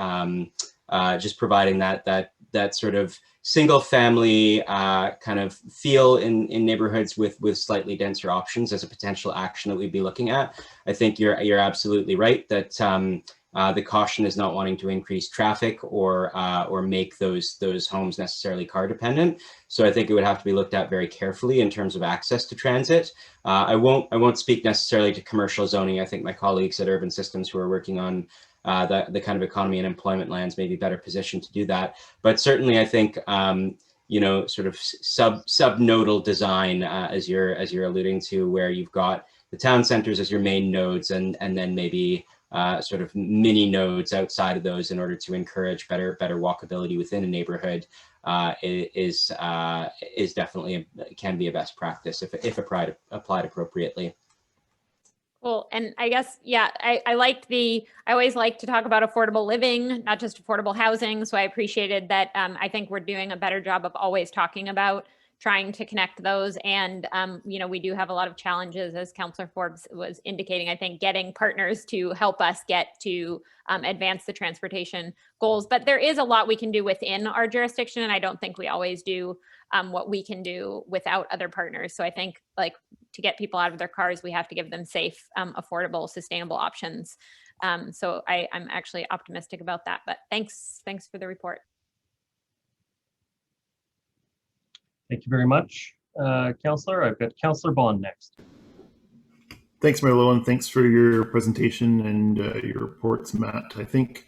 E: just providing that sort of single family kind of feel in neighborhoods with slightly denser options as a potential action that we'd be looking at. I think you're absolutely right that the caution is not wanting to increase traffic or make those homes necessarily car dependent. So I think it would have to be looked at very carefully in terms of access to transit. I won't speak necessarily to commercial zoning. I think my colleagues at Urban Systems who are working on the kind of economy and employment lands may be better positioned to do that. But certainly I think, you know, sort of subnodal design, as you're alluding to, where you've got the town centers as your main nodes and then maybe sort of mini nodes outside of those in order to encourage better walkability within a neighborhood is definitely can be a best practice if applied appropriately.
I: Cool. And I guess, yeah, I always like to talk about affordable living, not just affordable housing. So I appreciated that. I think we're doing a better job of always talking about trying to connect those. And, you know, we do have a lot of challenges, as Councillor Forbes was indicating, I think getting partners to help us get to advance the transportation goals. But there is a lot we can do within our jurisdiction. And I don't think we always do what we can do without other partners. So I think, like, to get people out of their cars, we have to give them safe, affordable, sustainable options. So I'm actually optimistic about that, but thanks for the report.
A: Thank you very much, Councillor. I've got Councillor Bond next.
J: Thanks, Marlo, and thanks for your presentation and your reports, Matt. I think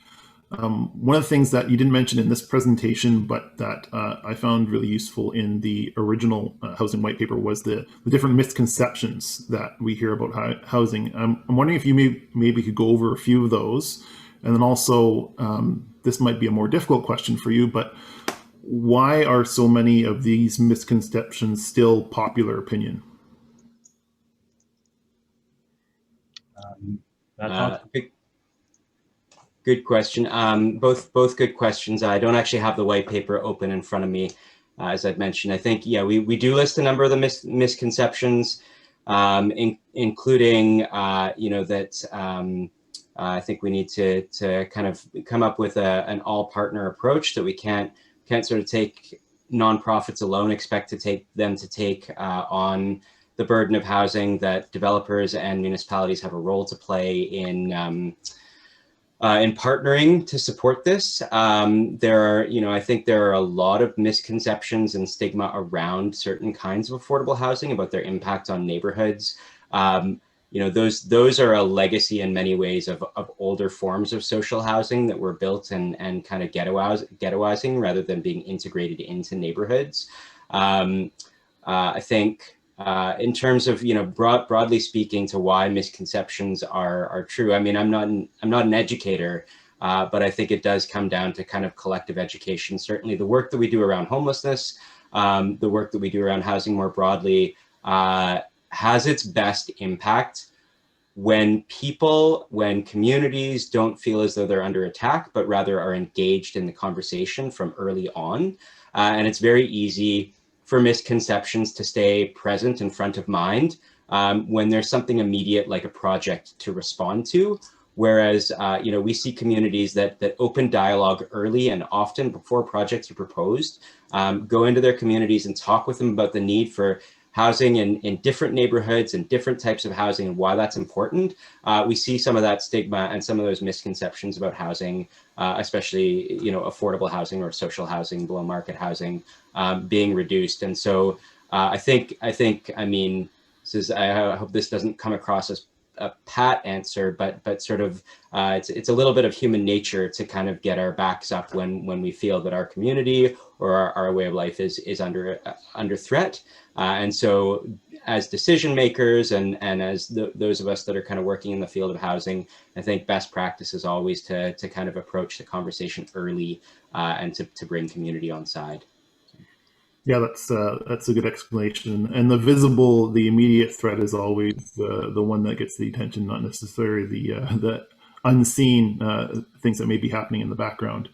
J: one of the things that you didn't mention in this presentation, but that I found really useful in the original housing white paper was the different misconceptions that we hear about housing. I'm wondering if you maybe could go over a few of those. And then also, this might be a more difficult question for you, but why are so many of these misconceptions still popular opinion?
E: Good question. Both good questions. I don't actually have the white paper open in front of me, as I'd mentioned. I think, yeah, we do list a number of the misconceptions, including, that I think we need to kind of come up with an all-partner approach, that we can't sort of take nonprofits alone, expect to take on the burden of housing, that developers and municipalities have a role to play in partnering to support this. I think there are a lot of misconceptions and stigma around certain kinds of affordable housing about their impact on neighborhoods. Those are a legacy in many ways of older forms of social housing that were built and kind of ghettoizing rather than being integrated into neighborhoods. I think in terms of, broadly speaking, to why misconceptions are true. I mean, I'm not an educator, but I think it does come down to kind of collective education. Certainly the work that we do around homelessness, the work that we do around housing more broadly, has its best impact when communities don't feel as though they're under attack, but rather are engaged in the conversation from early on. And it's very easy for misconceptions to stay present and front of mind when there's something immediate like a project to respond to. Whereas, we see communities that open dialogue early and often before projects are proposed, go into their communities and talk with them about the need for housing in different neighborhoods and different types of housing and why that's important. We see some of that stigma and some of those misconceptions about housing, especially, affordable housing or social housing, below market housing, being reduced. And so I mean, I hope this doesn't come across as a pat answer, but sort of it's a little bit of human nature to kind of get our backs up when we feel that our community or our way of life is under threat. And so as decision makers and as those of us that are kind of working in the field of housing, I think best practice is always to kind of approach the conversation early and to bring community on side.
J: Yeah, that's a good explanation. And the immediate threat is always the one that gets the attention, not necessarily the unseen things that may be happening in the background.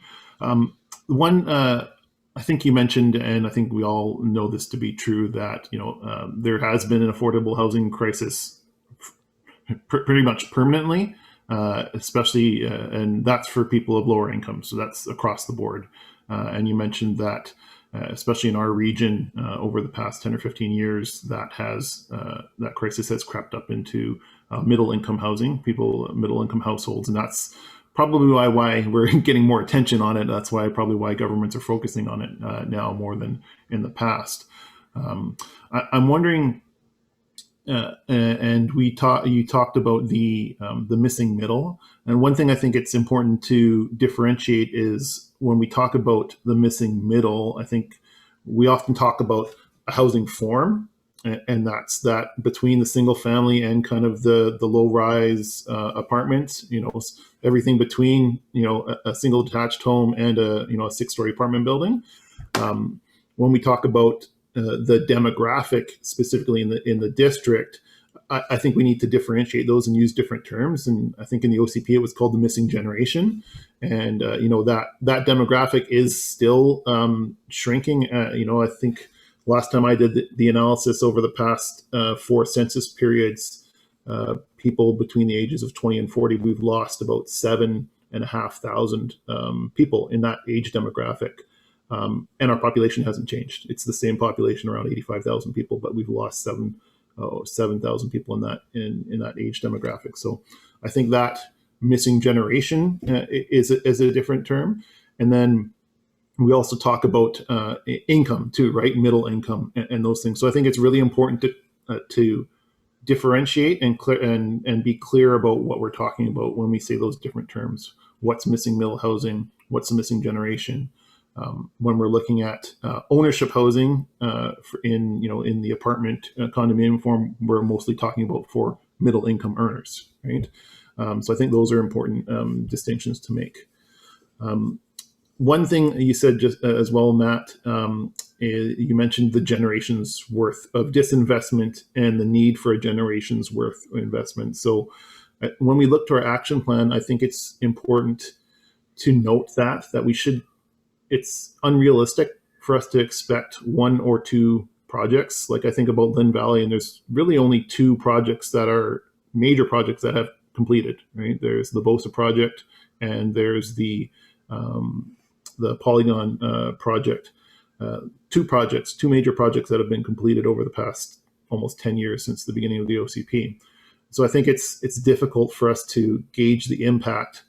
J: I think you mentioned, and I think we all know this to be true, that there has been an affordable housing crisis pretty much permanently, especially, and that's for people of lower income. So that's across the board. And you mentioned that. Especially in our region, over the past 10 or 15 years, that crisis has crept up into middle-income housing, middle-income households, and that's probably why we're getting more attention on it. That's probably why governments are focusing on it now more than in the past. I'm wondering, and you talked about the missing middle, and one thing I think it's important to differentiate is when we talk about the missing middle, I think we often talk about a housing form, and that's that between the single family and kind of the low rise apartments, everything between, a single detached home and a 6-story apartment building. When we talk about the demographic specifically in the district, I think we need to differentiate those and use different terms. And I think in the OCP it was called the missing generation, and that demographic is still shrinking. I think last time I did the analysis over the past 4 census periods, people between the ages of 20 and 40, we've lost about 7,500 people in that age demographic. And our population hasn't changed. It's the same population, around 85,000 people, but we've lost 7,000 people in that age demographic. So I think that missing generation is a different term. And then we also talk about income too, right? Middle income and those things. So I think it's really important to differentiate and be clear about what we're talking about when we say those different terms. What's missing middle housing? What's the missing generation? When we're looking at ownership housing in the apartment condominium form, we're mostly talking about for middle income earners, right? So I think those are important distinctions to make. One thing you said just as well, Matt, is you mentioned the generation's worth of disinvestment and the need for a generation's worth of investment. So when we look to our action plan, I think it's important to note that it's unrealistic for us to expect one or two projects. Like I think about Lynn Valley, and there's really only two projects that are major projects that have completed, right? There's the BOSA project and there's the Polygon project. Two major projects that have been completed over the past almost 10 years since the beginning of the OCP. So I think it's difficult for us to gauge the impact.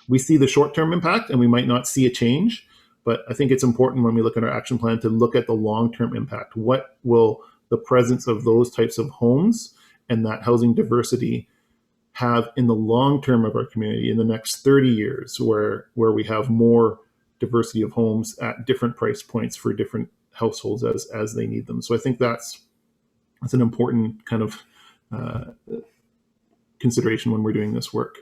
J: We see the short-term impact and we might not see a change, but I think it's important when we look at our action plan to look at the long-term impact. What will the presence of those types of homes and that housing diversity have in the long term of our community in the next 30 years, where we have more diversity of homes at different price points for different households as they need them. So I think that's an important kind of consideration when we're doing this work.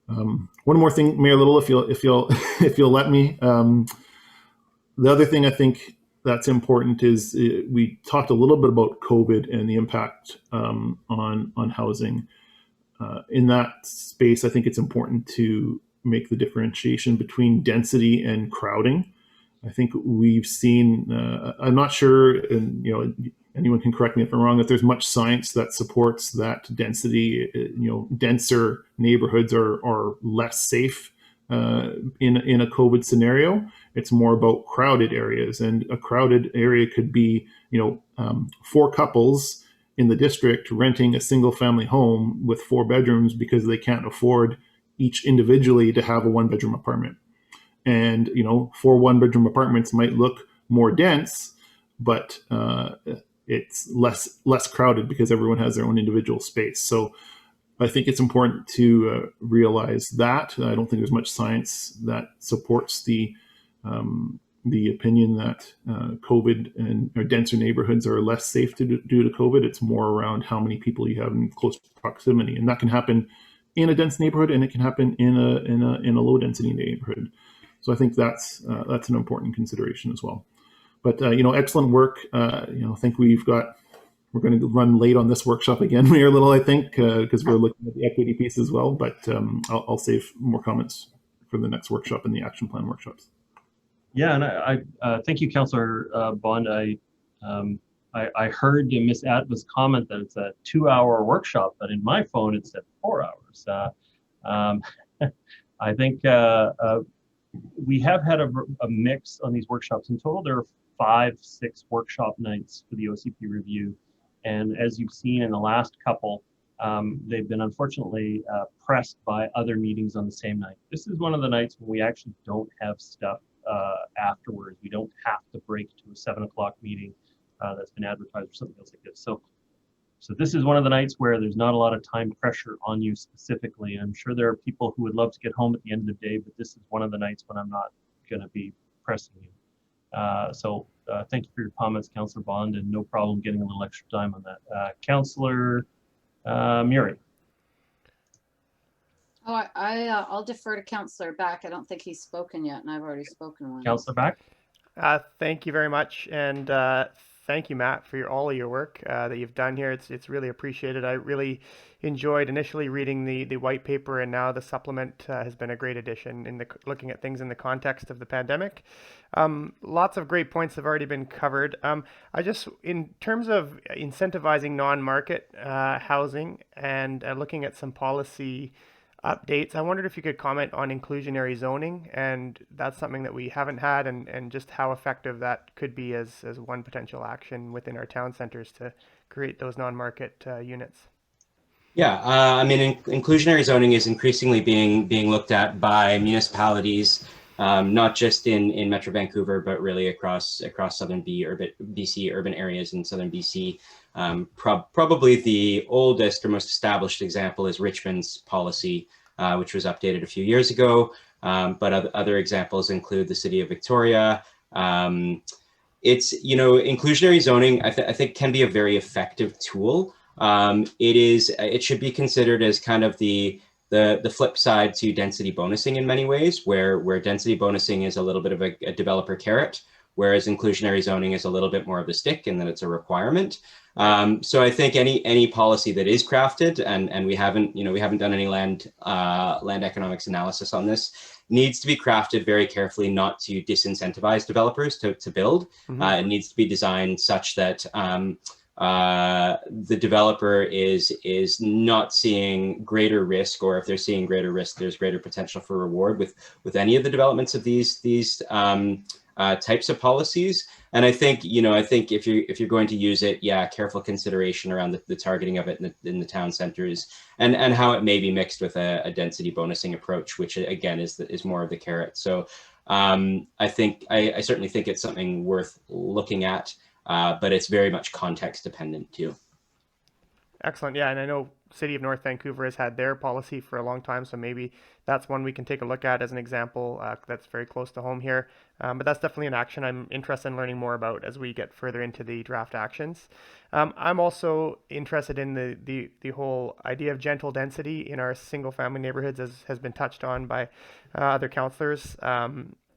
J: One more thing, Mayor Little, if you'll let me. The other thing I think that's important is we talked a little bit about COVID and the impact on housing. In that space, I think it's important to make the differentiation between density and crowding. I think we've seen, I'm not sure, and anyone can correct me if I'm wrong, that there's much science that supports that density, denser neighborhoods are less safe in a COVID scenario. It's more about crowded areas, and a crowded area could be, 4 couples in the district renting a single family home with 4 bedrooms because they can't afford each individually to have a 1-bedroom apartment. And, 4 1-bedroom apartments might look more dense, but it's less crowded because everyone has their own individual space. So I think it's important to realize that. I don't think there's much science that supports the opinion that COVID or denser neighborhoods are less safe due to COVID. It's more around how many people you have in close proximity, and that can happen in a dense neighborhood, and it can happen in a low density neighborhood. So I think that's an important consideration as well. But excellent work. I think we're going to run late on this workshop again, Mayor Little, I think, because we're looking at the equity piece as well. But I'll save more comments for the next workshop and the action plan workshops.
A: Yeah, and I thank you, Councillor Bond. I heard Ms. Atva's comment that it's a 2-hour workshop, but in my phone it said 4 hours. I think we have had a mix on these workshops. In total, there are 5-6 workshop nights for the OCP review. And as you've seen in the last couple, they've been unfortunately pressed by other meetings on the same night. This is one of the nights when we actually don't have stuff afterwards. We don't have to break to a 7 o'clock meeting that's been advertised or something else like this. So this is one of the nights where there's not a lot of time pressure on you specifically. I'm sure there are people who would love to get home at the end of the day, but this is one of the nights when I'm not going to be pressing you. So thank you for your comments, Councillor Bond, and no problem getting a little extra time on that. Councillor Murray.
F: Oh, I'll defer to Councillor Back. I don't think he's spoken yet, and I've already spoken once.
A: Councillor Back.
B: Thank you very much, and thank you, Matt, for all of your work that you've done here. It's really appreciated. I really enjoyed initially reading the white paper, and now the supplement has been a great addition in looking at things in the context of the pandemic. Lots of great points have already been covered. In terms of incentivizing non-market housing and looking at some policy updates, I wondered if you could comment on inclusionary zoning, and that's something that we haven't had, and just how effective that could be as one potential action within our town centers to create those non-market units.
E: Yeah, inclusionary zoning is increasingly being looked at by municipalities, not just in Metro Vancouver, but really across southern BC urban areas in southern BC. Probably the oldest or most established example is Richmond's policy, which was updated a few years ago. But other examples include the city of Victoria. It's, inclusionary zoning, I think can be a very effective tool. It should be considered as kind of the flip side to density bonusing in many ways, where density bonusing is a little bit of a developer carrot, whereas inclusionary zoning is a little bit more of a stick in that it's a requirement. So I think any policy that is crafted, and we haven't done any land economics analysis on this, needs to be crafted very carefully not to disincentivize developers to build. It needs to be designed such that the developer is not seeing greater risk, or if they're seeing greater risk, there's greater potential for reward with any of the developments of these types of policies. And I think if you're going to use it, careful consideration around the targeting of it in the town centers, and how it may be mixed with a density bonusing approach, which again is more of the carrot. So I certainly think it's something worth looking at, but it's very much context dependent too.
B: Excellent. Yeah, and I know City of North Vancouver has had their policy for a long time, so maybe that's one we can take a look at as an example that's very close to home here. But that's definitely an action I'm interested in learning more about as we get further into the draft actions. I'm also interested in the whole idea of gentle density in our single-family neighborhoods, as has been touched on by other councillors.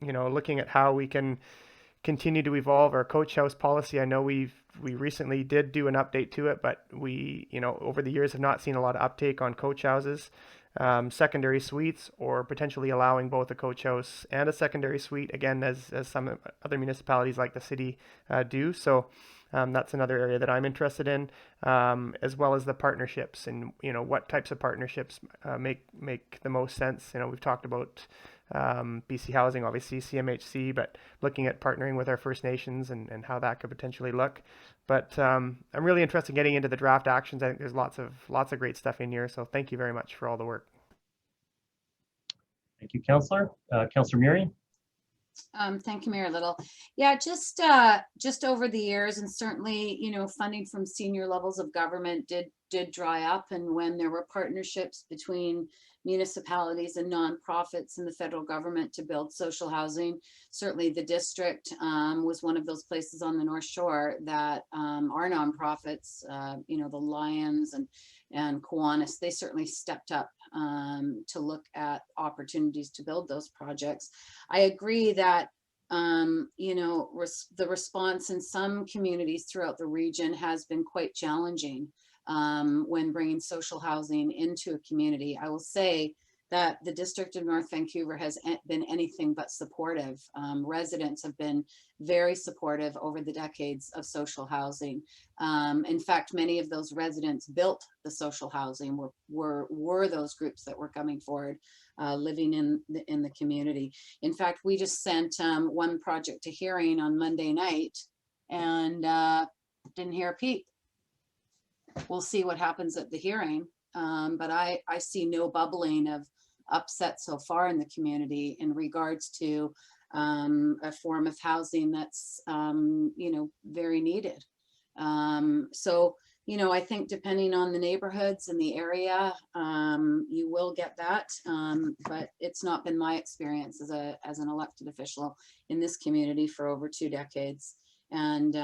B: Looking at how we can continue to evolve our coach house policy. I know we recently did do an update to it, but we, over the years have not seen a lot of uptake on coach houses, secondary suites, or potentially allowing both a coach house and a secondary suite, again, as some other municipalities like the city do. So that's another area that I'm interested in, as well as the partnerships and, what types of partnerships make the most sense. We've talked about BC Housing, obviously CMHC, but looking at partnering with our First Nations and how that could potentially look. But I'm really interested in getting into the draft actions. I think there's lots of great stuff in here. So thank you very much for all the work.
A: Thank you, Councillor. Councillor Murray.
F: Thank you, Mayor Little. Yeah, just over the years, and certainly, funding from senior levels of government did dry up, and when there were partnerships between municipalities and nonprofits and the federal government to build social housing, certainly the district was one of those places on the North Shore that our nonprofits, the Lions and Kiwanis, they certainly stepped up to look at opportunities to build those projects. I agree that the response in some communities throughout the region has been quite challenging when bringing social housing into a community. I will say that the District of North Vancouver has been anything but supportive. Residents have been very supportive over the decades of social housing. In fact, many of those residents built the social housing, were those groups that were coming forward, living in the community. In fact, we just sent one project to hearing on Monday night and didn't hear a peep. We'll see what happens at the hearing, but I see no bubbling of upset so far in the community in regards to a form of housing that's very needed. So I think depending on the neighborhoods and the area, you will get that, but it's not been my experience as an elected official in this community for over 2 decades. And,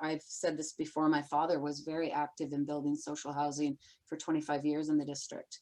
F: I've said this before, my father was very active in building social housing for 25 years in the district.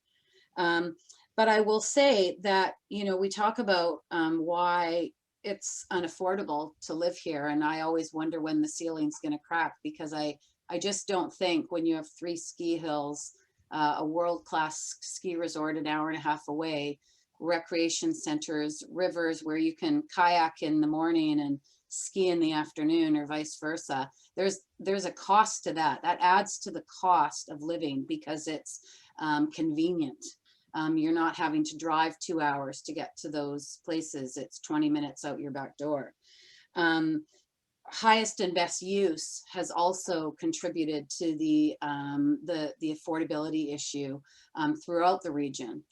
F: But I will say that, we talk about why it's unaffordable to live here. And I always wonder when the ceiling's going to crack, because I just don't think when you have 3 ski hills, a world-class ski resort an hour and a half away, recreation centers, rivers where you can kayak in the morning and ski in the afternoon, or vice versa. There's a cost to that. That adds to the cost of living because it's convenient. You're not having to drive 2 hours to get to those places. It's 20 minutes out your back door. Highest and best use has also contributed to the affordability issue throughout the region.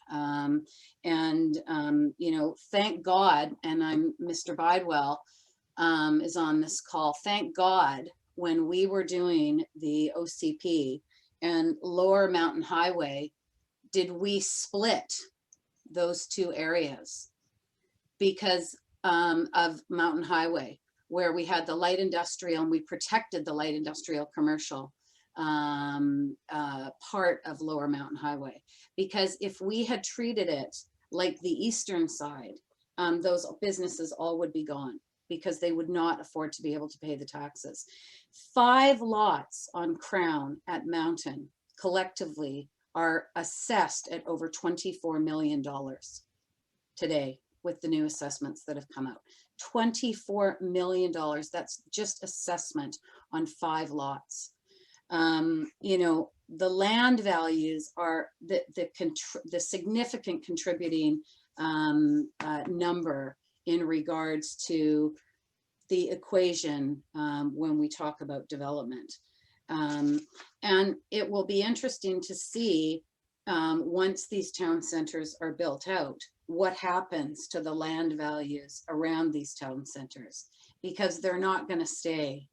F: Thank God, and Mr. Bidewell is on this call. Thank God when we were doing the OCP and Lower Mountain Highway, did we split those 2 areas because of Mountain Highway, where we had the light industrial and we protected the light industrial commercial part of Lower Mountain Highway. Because if we had treated it like the eastern side, those businesses all would be gone. because they would not afford to be able to pay the taxes. 5 lots on Crown at Mountain collectively are assessed at over $24 million today with the new assessments that have come out. $24 million, that's just assessment on 5 lots. You know, the land values are the significant contributing number in regards to the equation when we talk about development. And it will be interesting to see once these town centers are built out, what happens to the land values around these town centers, because they're not going to stay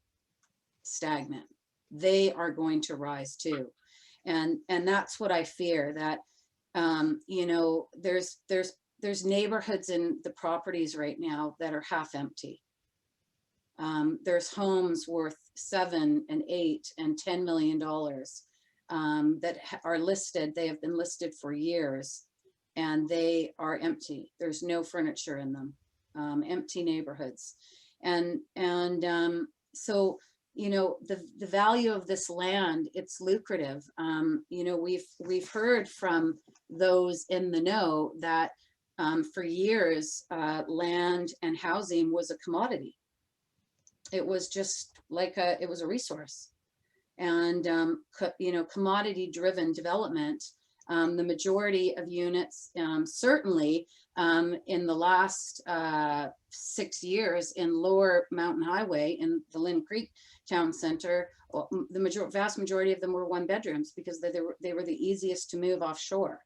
F: stagnant. They are going to rise too. And that's what I fear, that, you know, there's neighborhoods in the properties right now that are half empty. There's homes worth $7 and $8 and $10 million that are listed. They have been listed for years and they are empty. There's no furniture in them, empty neighborhoods. And so, you know, the value of this land, it's lucrative. You know, we've heard from those in the know that for years, land and housing was a commodity. It was just like it was a resource. And, you know, commodity driven development, the majority of units, certainly in the last 6 years in Lower Mountain Highway in the Lynn Creek Town Center, the vast majority of them were 1 bedrooms because they were the easiest to move offshore.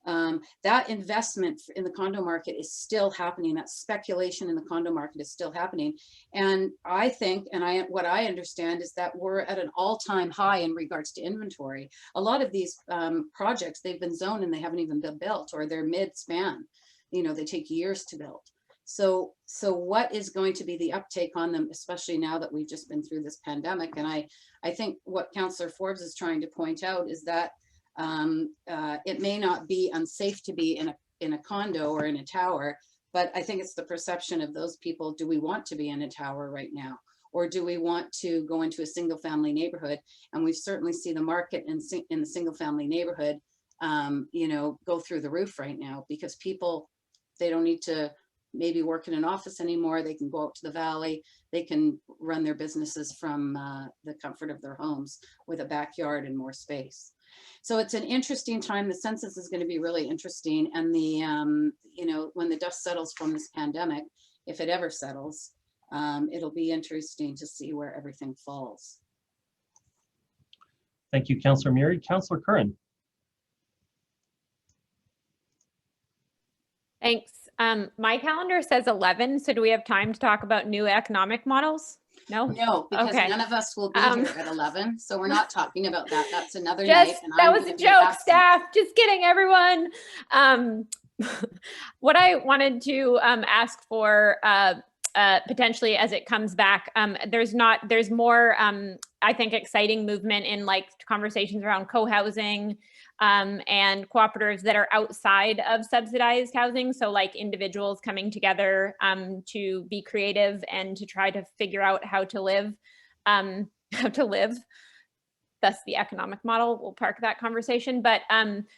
F: That investment in the condo market is still happening. That speculation in the condo market is still happening. And I think, and what I understand is that we're at an all-time high in regards to inventory. A lot of these projects, they've been zoned and they haven't even been built, or they're mid-span. You know, they take years to build. So what is going to be the uptake on them, especially now that we've just been through this pandemic? And I think what Councillor Forbes is trying to point out is that it may not be unsafe to be in a condo or in a tower, but I think it's the perception of those people. Do we want to be in a tower right now? Or do we want to go into a single family neighborhood? And we certainly see the market in the single family neighborhood, you know, go through the roof right now, because people, they don't need to maybe work in an office anymore. They can go out to the valley. They can run their businesses from the comfort of their homes with a backyard and more space. So it's an interesting time. The census is going to be really interesting. And the, you know, when the dust settles from this pandemic, if it ever settles, it'll be interesting to see where everything falls.
A: Thank you, Councillor Murray. Councillor Curran.
I: Thanks. My calendar says 11, so do we have time to talk about new economic models? No?
F: No, because
I: Okay.
F: none of us will be here at 11, so we're not talking about that. That's another
I: Just,
F: night. And
I: that
F: I'm
I: was
F: gonna
I: a
F: be
I: joke,
F: absent.
I: staff. Just kidding, everyone. What I wanted to ask for potentially as it comes back, there's more, I think, exciting movement in like conversations around co-housing and cooperatives that are outside of subsidized housing. So like individuals coming together to be creative and to try to figure out how to live. That's the economic model. We'll park that conversation. But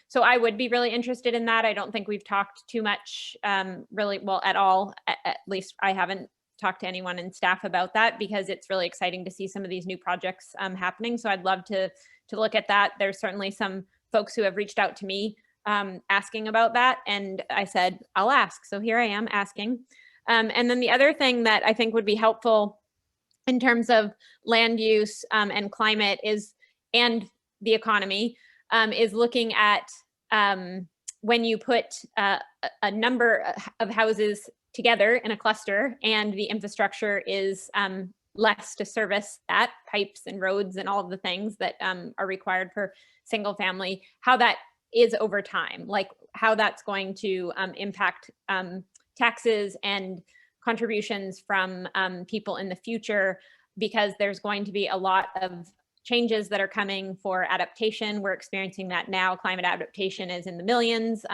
I: so I would be really interested in that. I don't think we've talked too much really, well, at all. At least I haven't talked to anyone in staff about that, because it's really exciting to see some of these new projects happening. So I'd love to look at that. There's certainly some folks who have reached out to me asking about that. And I said, I'll ask. So here I am asking. And then the other thing that I think would be helpful in terms of land use and climate is, and the economy, is looking at when you put a number of houses together in a cluster and the infrastructure is less to service that, pipes and roads and all of the things that are required for single family, how that is over time, like how that's going to impact taxes and contributions from people in the future, because there's going to be a lot of changes that are coming for adaptation. We're experiencing that now. Climate adaptation is in the millions.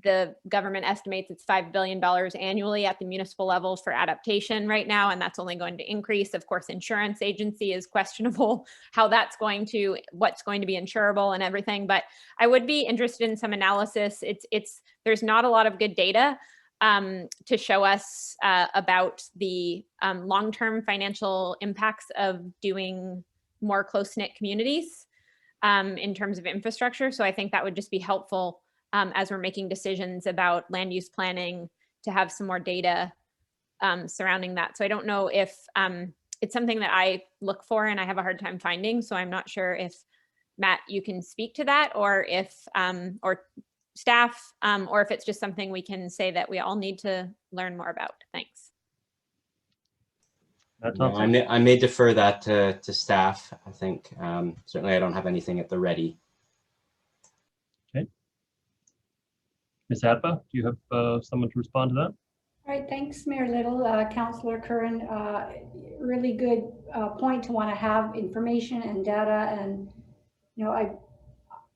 I: the government estimates it's $5 billion annually at the municipal level for adaptation right now, and that's only going to increase. Of course, insurance agency is questionable how that's going to, what's going to be insurable and everything. But I would be interested in some analysis. There's not a lot of good data to show us about the long-term financial impacts of doing more close-knit communities in terms of infrastructure. So I think that would just be helpful as we're making decisions about land use planning, to have some more data surrounding that. So I don't know if it's something that I look for and I have a hard time finding. So I'm not sure if, Matt, you can speak to that, or if, or staff, or if it's just something we can say that we all need to learn more about. Thanks.
A: Matt
E: No,
A: Thompson?
E: I may defer that to staff. I think certainly I don't have anything at the ready.
A: Ms. Atba, do you have someone to respond to that?
D: All right, thanks, Mayor Little. Councillor Curran, really good point to want to have information and data. And, you know,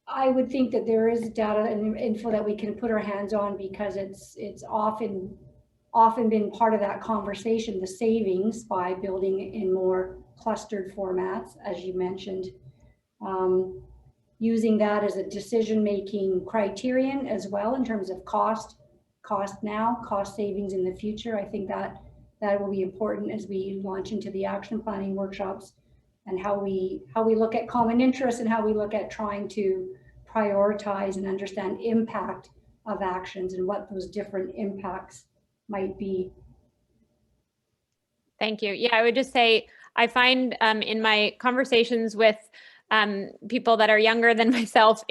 D: I would think that there is data and info that we can put our hands on, because it's often been part of that conversation, the savings by building in more clustered formats, as you mentioned. Using that as a decision-making criterion as well in terms of cost now, cost savings in the future. I think that will be important as we launch into the action planning workshops, and how we look at common interests and how we look at trying to prioritize and understand impact of actions and what those different impacts might be.
I: Thank you. Yeah, I would just say, I find in my conversations with people that are younger than myself,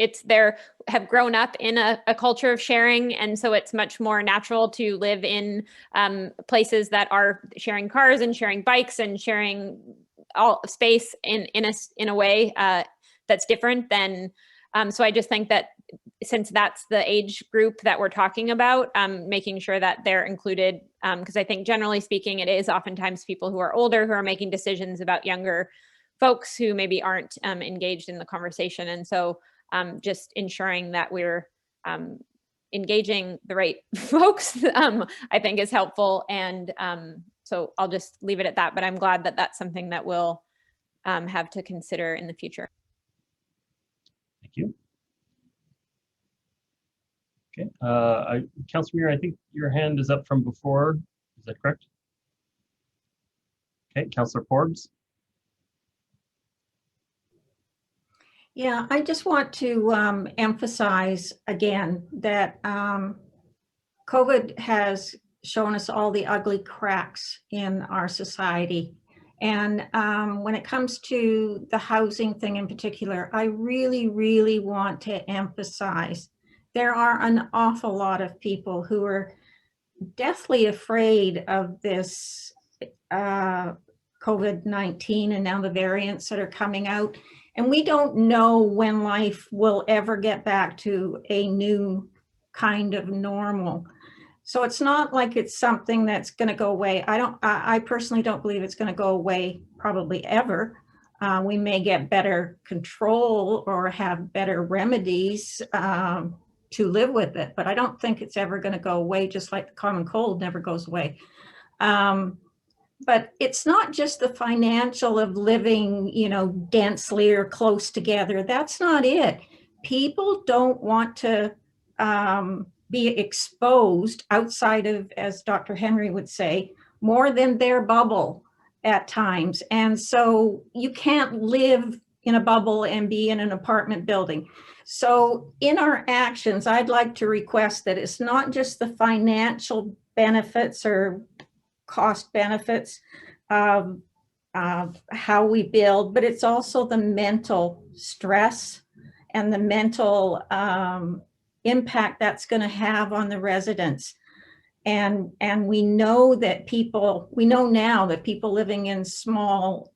I: have grown up in a culture of sharing. And so it's much more natural to live in places that are sharing cars and sharing bikes and sharing all space in a way that's different than, so I just think that since that's the age group that we're talking about, making sure that they're included, because I think generally speaking, it is oftentimes people who are older who are making decisions about younger folks who maybe aren't engaged in the conversation. And so just ensuring that we're engaging the right folks, I think is helpful. And so I'll just leave it at that, but I'm glad that that's something that we'll have to consider in the future.
A: Thank you. Okay, Councilor Muir, I think your hand is up from before. Is that correct? Okay, Councilor Forbes.
H: Yeah, I just want to emphasize again that COVID has shown us all the ugly cracks in our society. And when it comes to the housing thing in particular, I really, really want to emphasize there are an awful lot of people who are deathly afraid of this COVID-19 and now the variants that are coming out. And we don't know when life will ever get back to a new kind of normal. So it's not like it's something that's going to go away. I personally don't believe it's going to go away probably ever. We may get better control or have better remedies to live with it, but I don't think it's ever going to go away, just like the common cold never goes away. But it's not just the financial of living, you know, densely or close together. That's not it. People don't want to be exposed outside of, as Dr. Henry would say, more than their bubble at times. And so you can't live in a bubble and be in an apartment building. So in our actions, I'd like to request that it's not just the financial benefits or cost benefits of how we build, but it's also the mental stress and the mental impact that's going to have on the residents. And we know that we know now that people living in small,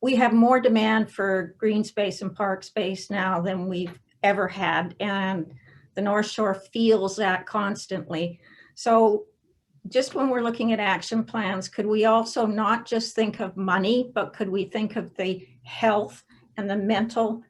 H: we have more demand for green space and park space now than we've ever had. And the North Shore feels that constantly. So just when we're looking at action plans, could we also not just think of money, but could we think of the health and the mental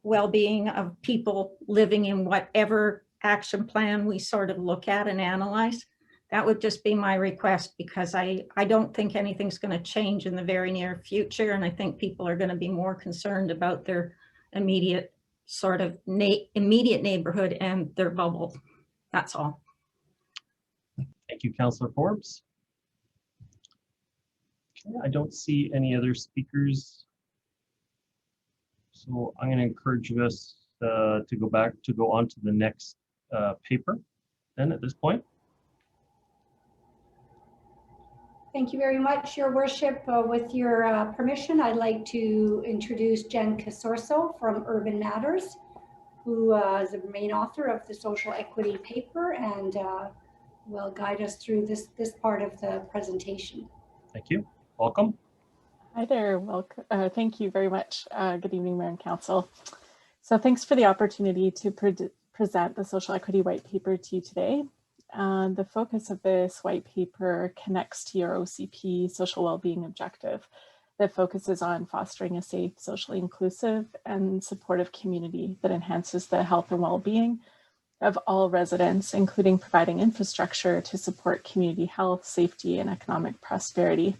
H: well-being of people living in whatever action plan we sort of look at and analyze. That would just be my request, because I don't think anything's going to change in the very near future. And I think people are going to be more concerned about their immediate sort of immediate neighborhood and their bubble. That's all.
A: Thank you, Councillor Forbes. Okay, I don't see any other speakers. So I'm going to encourage us to go on to the next paper then at this point.
D: Thank you very much, Your Worship. With your permission, I'd like to introduce Jen Casorso from Urban Matters, who is the main author of the social equity paper and will guide us through this part of the presentation.
A: Thank you. Welcome.
K: Hi there. Welcome. Thank you very much. Good evening, Mayor and Council. So thanks for the opportunity to present the social equity white paper to you today. The focus of this white paper connects to your OCP social well-being objective that focuses on fostering a safe, socially inclusive, and supportive community that enhances the health and well-being of all residents, including providing infrastructure to support community health, safety, and economic prosperity,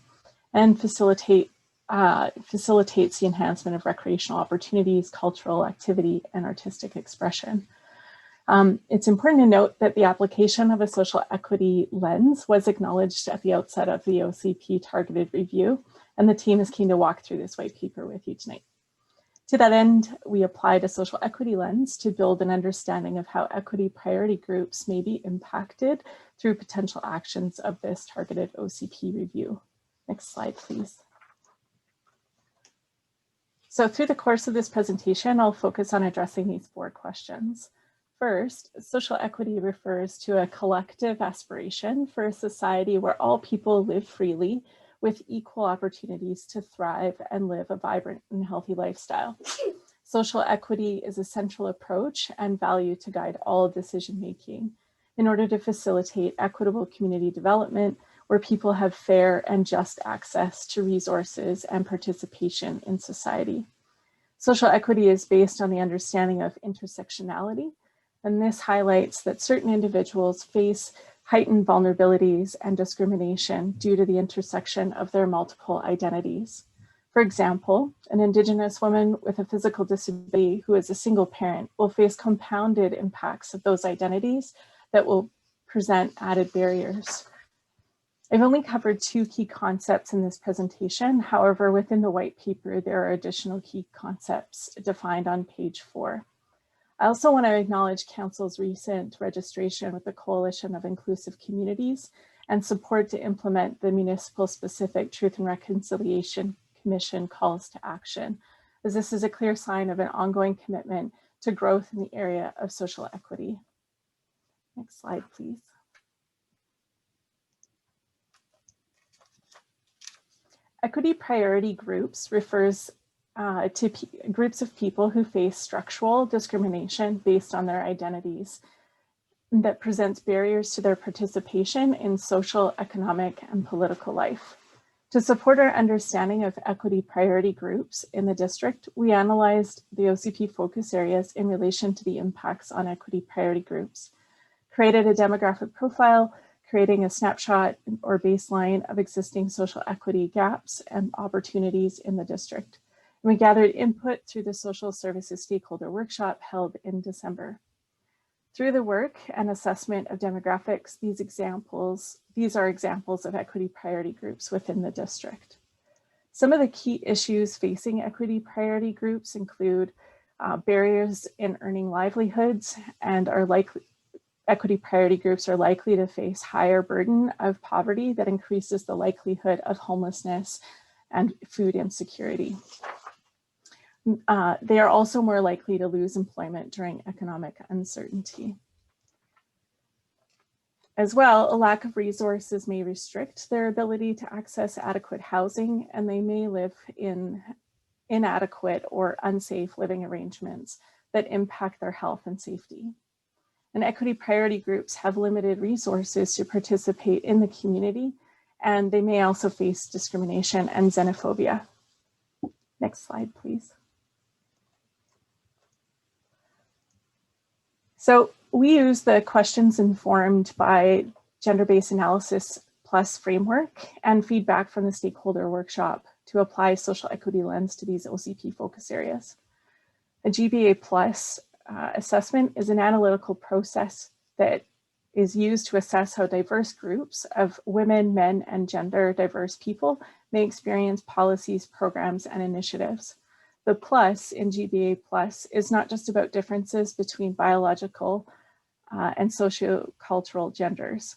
K: and facilitates the enhancement of recreational opportunities, cultural activity, and artistic expression. It's important to note that the application of a social equity lens was acknowledged at the outset of the OCP targeted review, and the team is keen to walk through this white paper with you tonight. To that end, we applied a social equity lens to build an understanding of how equity priority groups may be impacted through potential actions of this targeted OCP review. Next slide, please. So through the course of this presentation, I'll focus on addressing these 4 questions. First, social equity refers to a collective aspiration for a society where all people live freely with equal opportunities to thrive and live a vibrant and healthy lifestyle. Social equity is a central approach and value to guide all decision-making in order to facilitate equitable community development where people have fair and just access to resources and participation in society. Social equity is based on the understanding of intersectionality, and this highlights that certain individuals face heightened vulnerabilities and discrimination due to the intersection of their multiple identities. For example, an Indigenous woman with a physical disability who is a single parent will face compounded impacts of those identities that will present added barriers. I've only covered 2 key concepts in this presentation. However, within the white paper, there are additional key concepts defined on page 4. I also want to acknowledge Council's recent registration with the Coalition of Inclusive Communities and support to implement the Municipal Specific Truth and Reconciliation Commission calls to action, as this is a clear sign of an ongoing commitment to growth in the area of social equity. Next slide, please. Equity priority groups refers to groups of people who face structural discrimination based on their identities that presents barriers to their participation in social, economic, and political life. To support our understanding of equity priority groups in the district, we analyzed the OCP focus areas in relation to the impacts on equity priority groups, created a demographic profile, creating a snapshot or baseline of existing social equity gaps and opportunities in the district. We gathered input through the Social Services Stakeholder Workshop held in December. Through the work and assessment of demographics, these are examples of equity priority groups within the district. Some of the key issues facing equity priority groups include barriers in earning livelihoods, and equity priority groups are likely to face higher burden of poverty that increases the likelihood of homelessness and food insecurity. They are also more likely to lose employment during economic uncertainty. As well, a lack of resources may restrict their ability to access adequate housing, and they may live in inadequate or unsafe living arrangements that impact their health and safety. And equity priority groups have limited resources to participate in the community, and they may also face discrimination and xenophobia. Next slide, please. So We use the questions informed by gender-based analysis plus framework and feedback from the stakeholder workshop to apply social equity lens to these OCP focus areas. A GBA plus assessment is an analytical process that is used to assess how diverse groups of women, men, and gender diverse people may experience policies, programs, and initiatives. The plus in GBA plus is not just about differences between biological and sociocultural genders.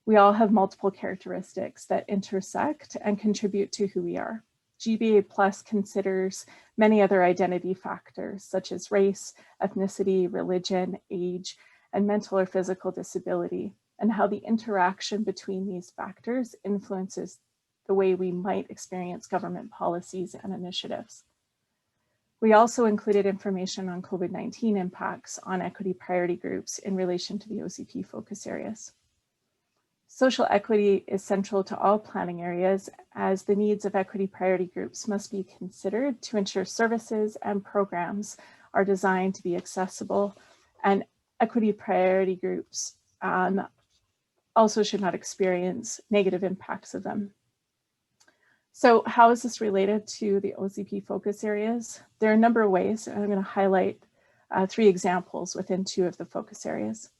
K: We all have multiple characteristics that intersect and contribute to who we are. GBA plus considers many other identity factors such as race, ethnicity, religion, age, and mental or physical disability, and how the interaction between these factors influences the way we might experience government policies and initiatives. We also included information on COVID-19 impacts on equity priority groups in relation to the OCP focus areas. Social equity is central to all planning areas, as the needs of equity priority groups must be considered to ensure services and programs are designed to be accessible, and equity priority groups also should not experience negative impacts of them. So how is this related to the OCP focus areas? There are a number of ways, and I'm going to highlight 3 examples within 2 of the focus areas.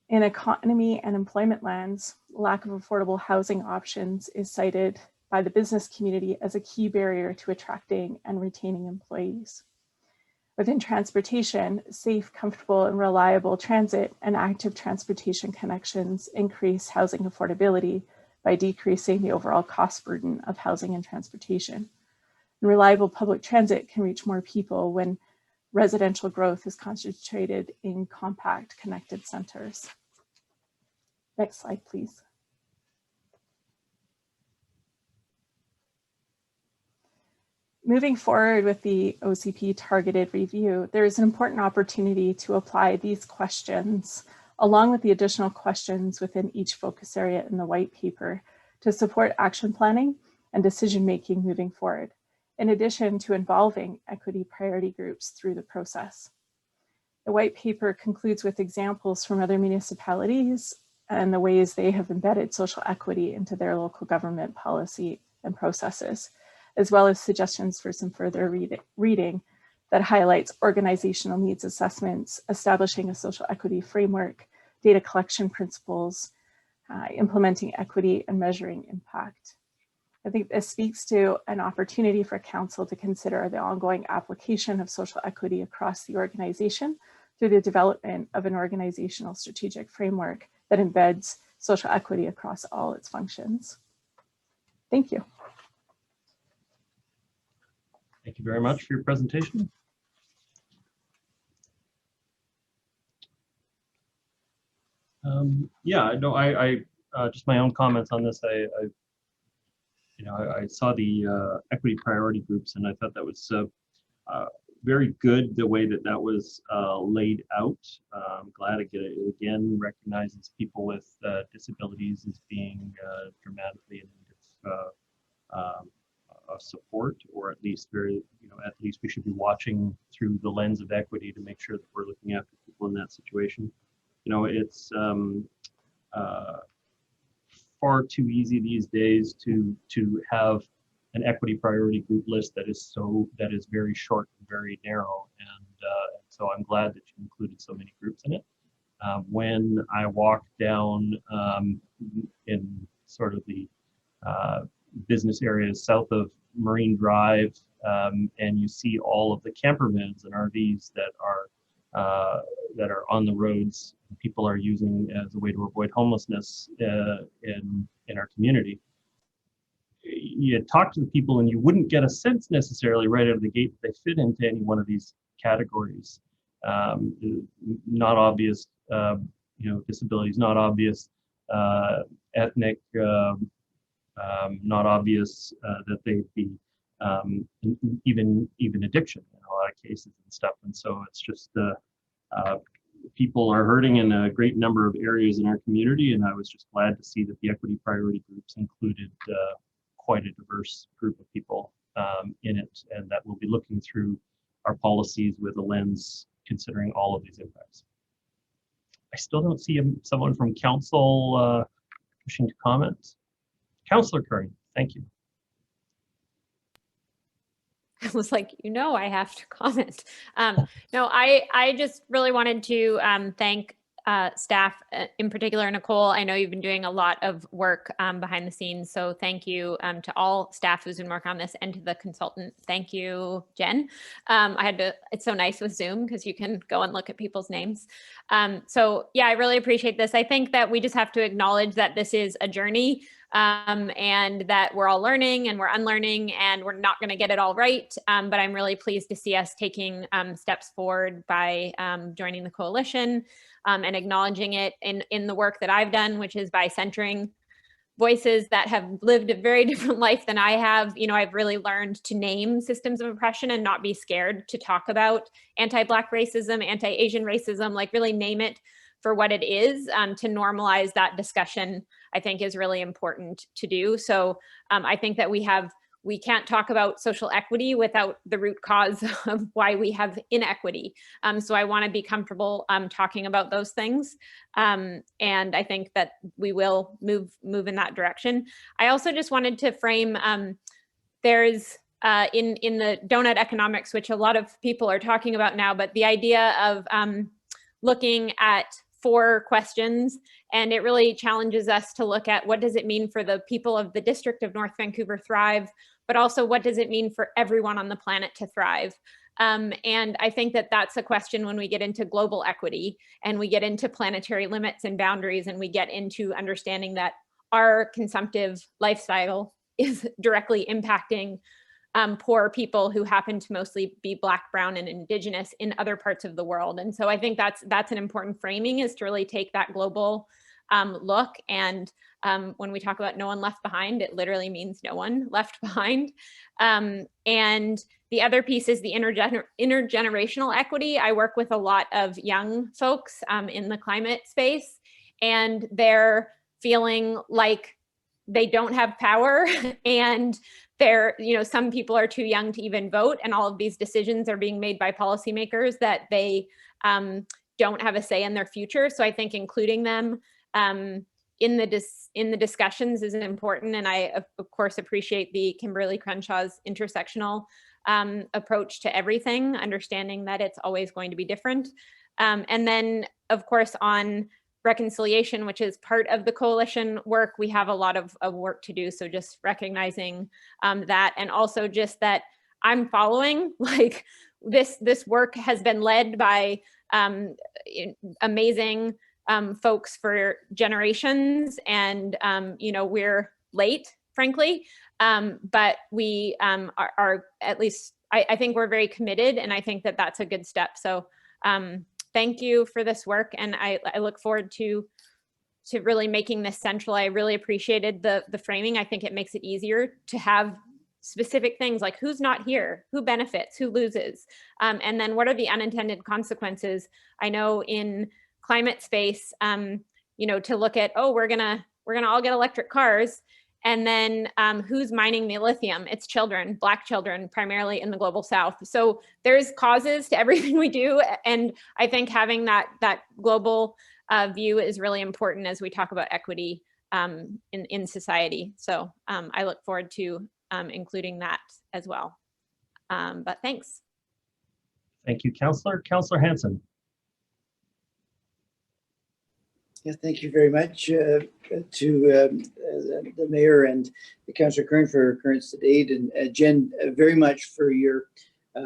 K: In economy and employment lands, lack of affordable housing options is cited by the business community as a key barrier to attracting and retaining employees. Within transportation, safe, comfortable, and reliable transit and active transportation connections increase housing affordability by decreasing the overall cost burden of housing and transportation. And reliable public transit can reach more people when residential growth is concentrated in compact, connected centers. Next slide, please. Moving forward with the OCP targeted review, there is an important opportunity to apply these questions along with the additional questions within each focus area in the white paper to support action planning and decision-making moving forward, in addition to involving equity priority groups through the process. The white paper concludes with examples from other municipalities and the ways they have embedded social equity into their local government policy and processes, as well as suggestions for some further reading that highlights organizational needs assessments, establishing a social equity framework, data collection principles, implementing equity, and measuring impact. I think this speaks to an opportunity for Council to consider the ongoing application of social equity across the organization through the development of an organizational strategic framework that embeds social equity across all its functions. Thank you.
A: Thank you very much for your presentation. Yeah, no, I just my own comments on this. I saw the equity priority groups, and I thought that was very good the way that that was laid out. I'm glad it again recognizes people with disabilities as being dramatically in need of support, or at least at least we should be watching through the lens of equity to make sure that we're looking after people in that situation. It's far too easy these days to have an equity priority group list that is very short and very narrow, and so I'm glad that you included so many groups in it. When I walk down in sort of the business areas south of Marine Drive, and you see all of the camper vans and RVs that are on the roads, people are using as a way to avoid homelessness in our community. You talk to the people and you wouldn't get a sense necessarily right out of the gate that they fit into any one of these categories. Not obvious, disabilities, not obvious, ethnic, not obvious that they'd be even addiction in a lot of cases and stuff. And so it's just people are hurting in a great number of areas in our community, and I was just glad to see that the equity priority groups included quite a diverse group of people in it, and that we'll be looking through our policies with a lens considering all of these impacts. I still don't see someone from council wishing to comment. Councillor Curran, thank you.
I: I was like, I have to comment. No, I just really wanted to thank staff, in particular, Nicole. I know you've been doing a lot of work behind the scenes. So thank you to all staff who's been working on this, and to the consultant. Thank you, Jen. It's so nice with Zoom because you can go and look at people's names. So yeah, I really appreciate this. I think that we just have to acknowledge that this is a journey. And that we're all learning and we're unlearning, and we're not going to get it all right. But I'm really pleased to see us taking steps forward by joining the coalition and acknowledging it in the work that I've done, which is by centering voices that have lived a very different life than I have. I've really learned to name systems of oppression and not be scared to talk about anti-Black racism, anti-Asian racism, like really name it for what it is. To normalize that discussion, I think, is really important to do. So I think that we can't talk about social equity without the root cause of why we have inequity. So I want to be comfortable talking about those things. And I think that we will move in that direction. I also just wanted to frame, there's in the donut economics, which a lot of people are talking about now, but the idea of looking at 4 questions, and it really challenges us to look at what does it mean for the people of the District of North Vancouver thrive, but also what does it mean for everyone on the planet to thrive? And I think that that's a question when we get into global equity and we get into planetary limits and boundaries, and we get into understanding that our consumptive lifestyle is directly impacting poor people who happen to mostly be Black, brown, and Indigenous in other parts of the world. And so I think that's an important framing, is to really take that global look. And when we talk about no one left behind, it literally means no one left behind. And the other piece is the intergenerational equity. I work with a lot of young folks in the climate space, and they're feeling like they don't have power, and some people are too young to even vote, and all of these decisions are being made by policymakers that they don't have a say in their future. So I think including them in the discussions is important. And I, of course, appreciate the Kimberly Crenshaw's intersectional approach to everything, understanding that it's always going to be different. And then, of course, on reconciliation, which is part of the coalition work, we have a lot of work to do. So just recognizing that, and also just that I'm following, like, this work has been led by amazing folks for generations, and we're late, frankly, but we are at least, I think we're very committed, and I think that that's a good step. So thank you for this work, and I look forward to really making this central. I really appreciated the framing. I think it makes it easier to have specific things like who's not here, who benefits, who loses, and then what are the unintended consequences. I know in climate space, to look at, we're gonna all get electric cars, and then who's mining the lithium? It's children, Black children, primarily in the global South. So there's causes to everything we do, and I think having that global view is really important as we talk about equity in society. So I look forward to including that as well. But thanks.
A: Thank you, Councillor. Councillor Hanson.
G: Yeah, thank you very much to the mayor and the Councillor Curran for her currents to date, and Jen, very much for your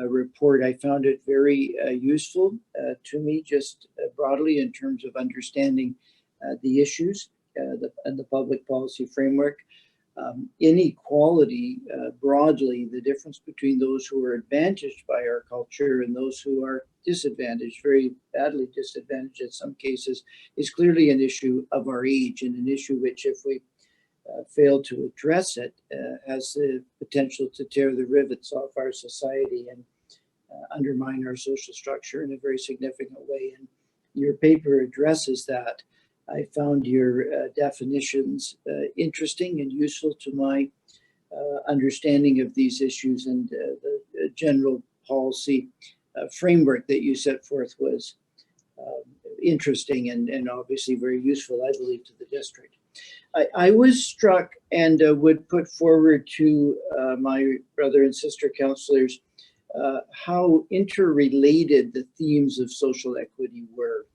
G: report. I found it very useful to me, just broadly in terms of understanding the issues and the public policy framework. Inequality broadly, the difference between those who are advantaged by our culture and those who are disadvantaged, very badly disadvantaged in some cases, is clearly an issue of our age, and an issue which, if we fail to address it, has the potential to tear the rivets off our society and undermine our social structure in a very significant way. And your paper addresses that. I found your definitions interesting and useful to my understanding of these issues, and the general policy framework that you set forth was interesting and obviously very useful, I believe, to the district. I was struck and would put forward to my brother and sister councillors how interrelated the themes of social equity were.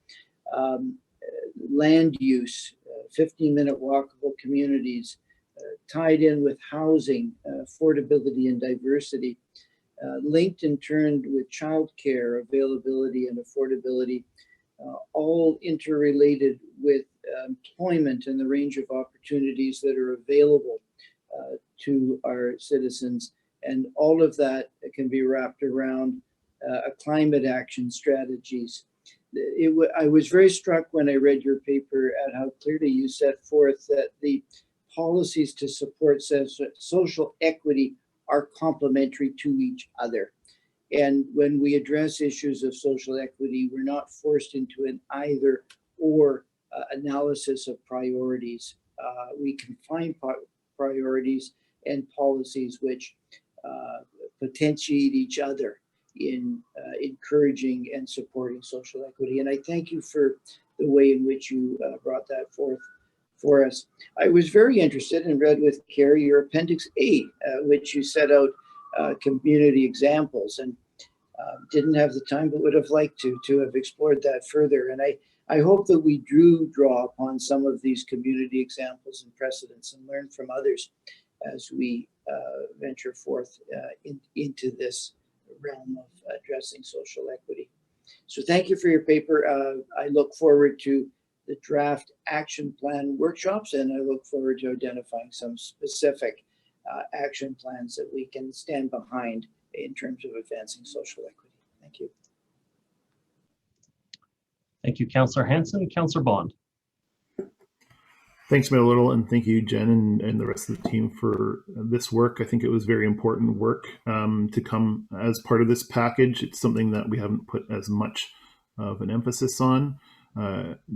G: Land use, 15-minute walkable communities, tied in with housing, affordability and diversity, linked and turned with childcare availability and affordability, all interrelated with employment and the range of opportunities that are available to our citizens. And all of that can be wrapped around a climate action strategies. I was very struck when I read your paper at how clearly you set forth that the policies to support social equity are complementary to each other. And when we address issues of social equity, we're not forced into an either or analysis of priorities. We can find priorities and policies which potentiate each other in encouraging and supporting social equity. And I thank you for the way in which you brought that forth for us. I was very interested and read with care your Appendix A, which you set out community examples, and didn't have the time but would have liked to have explored that further. And I hope that we draw upon some of these community examples and precedents and learn from others as we venture forth into this realm of addressing social equity. So thank you for your paper. I look forward to the draft action plan workshops, and I look forward to identifying some specific action plans that we can stand behind in terms of advancing social equity. Thank you.
A: Thank you, Councillor Hanson. Councillor Bond.
J: Thanks, Mayor Little, and thank you, Jen, and the rest of the team for this work. I think it was very important work to come as part of this package. It's something that we haven't put as much of an emphasis on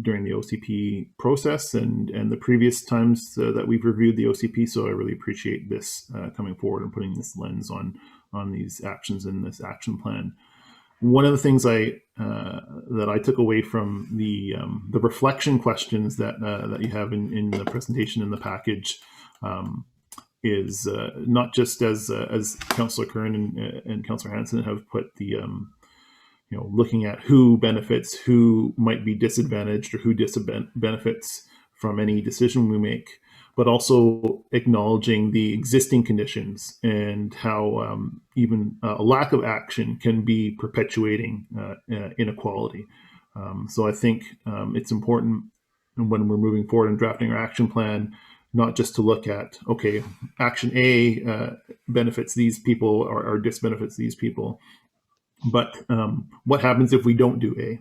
J: during the OCP process and the previous times that we've reviewed the OCP. So I really appreciate this coming forward and putting this lens on these actions in this action plan. One of the things that I took away from the reflection questions that you have in the presentation in the package is not just as Councillor Curran and Councillor Hanson have put the looking at who benefits, who might be disadvantaged, or who benefits from any decision we make, but also acknowledging the existing conditions and how even a lack of action can be perpetuating inequality. So I think it's important when we're moving forward and drafting our action plan, not just to look at, okay, action A benefits these people or disbenefits these people, but what happens if we don't do A?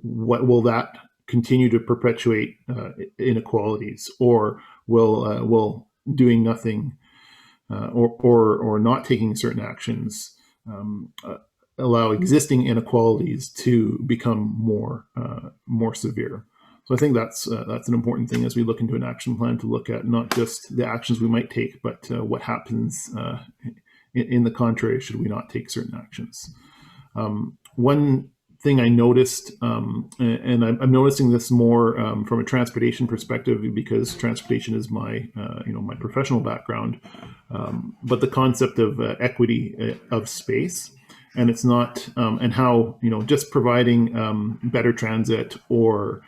J: What will that continue to perpetuate inequalities, or will doing nothing or not taking certain actions allow existing inequalities to become more severe? So I think that's an important thing as we look into an action plan, to look at not just the actions we might take, but what happens in the contrary should we not take certain actions. One thing I noticed, and I'm noticing this more from a transportation perspective, because transportation is my my professional background, but the concept of equity of space, and it's not and how just providing better transit or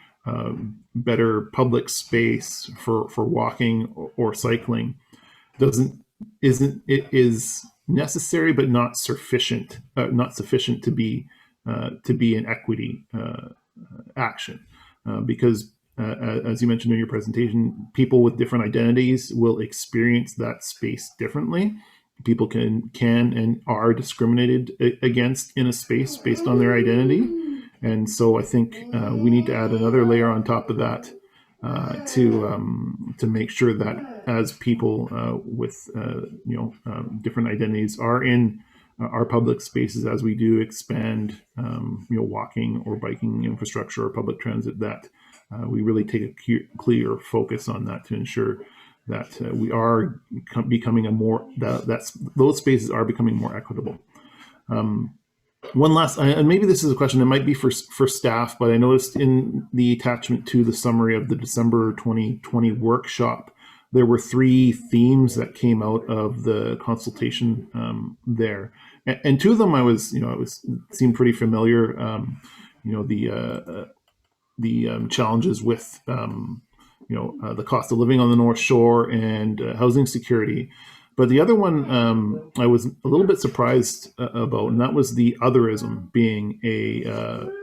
J: better public space for walking or cycling is necessary but not sufficient to be an equity action, because as you mentioned in your presentation, people with different identities will experience that space differently. People can and are discriminated against in a space based on their identity, and so I think we need to add another layer on top of that to make sure that as people with different identities are in our public spaces, as we do expand walking or biking infrastructure or public transit, that we really take a clear focus on that to ensure that we are becoming those spaces are becoming more equitable. One last, and maybe this is a question, it might be for staff, but I noticed in the attachment to the summary of the December 2020 workshop, there were 3 themes that came out of the consultation there, and 2 of them seemed pretty familiar. The challenges with the cost of living on the North Shore and housing security. But the other one I was a little bit surprised about, and that was the otherism being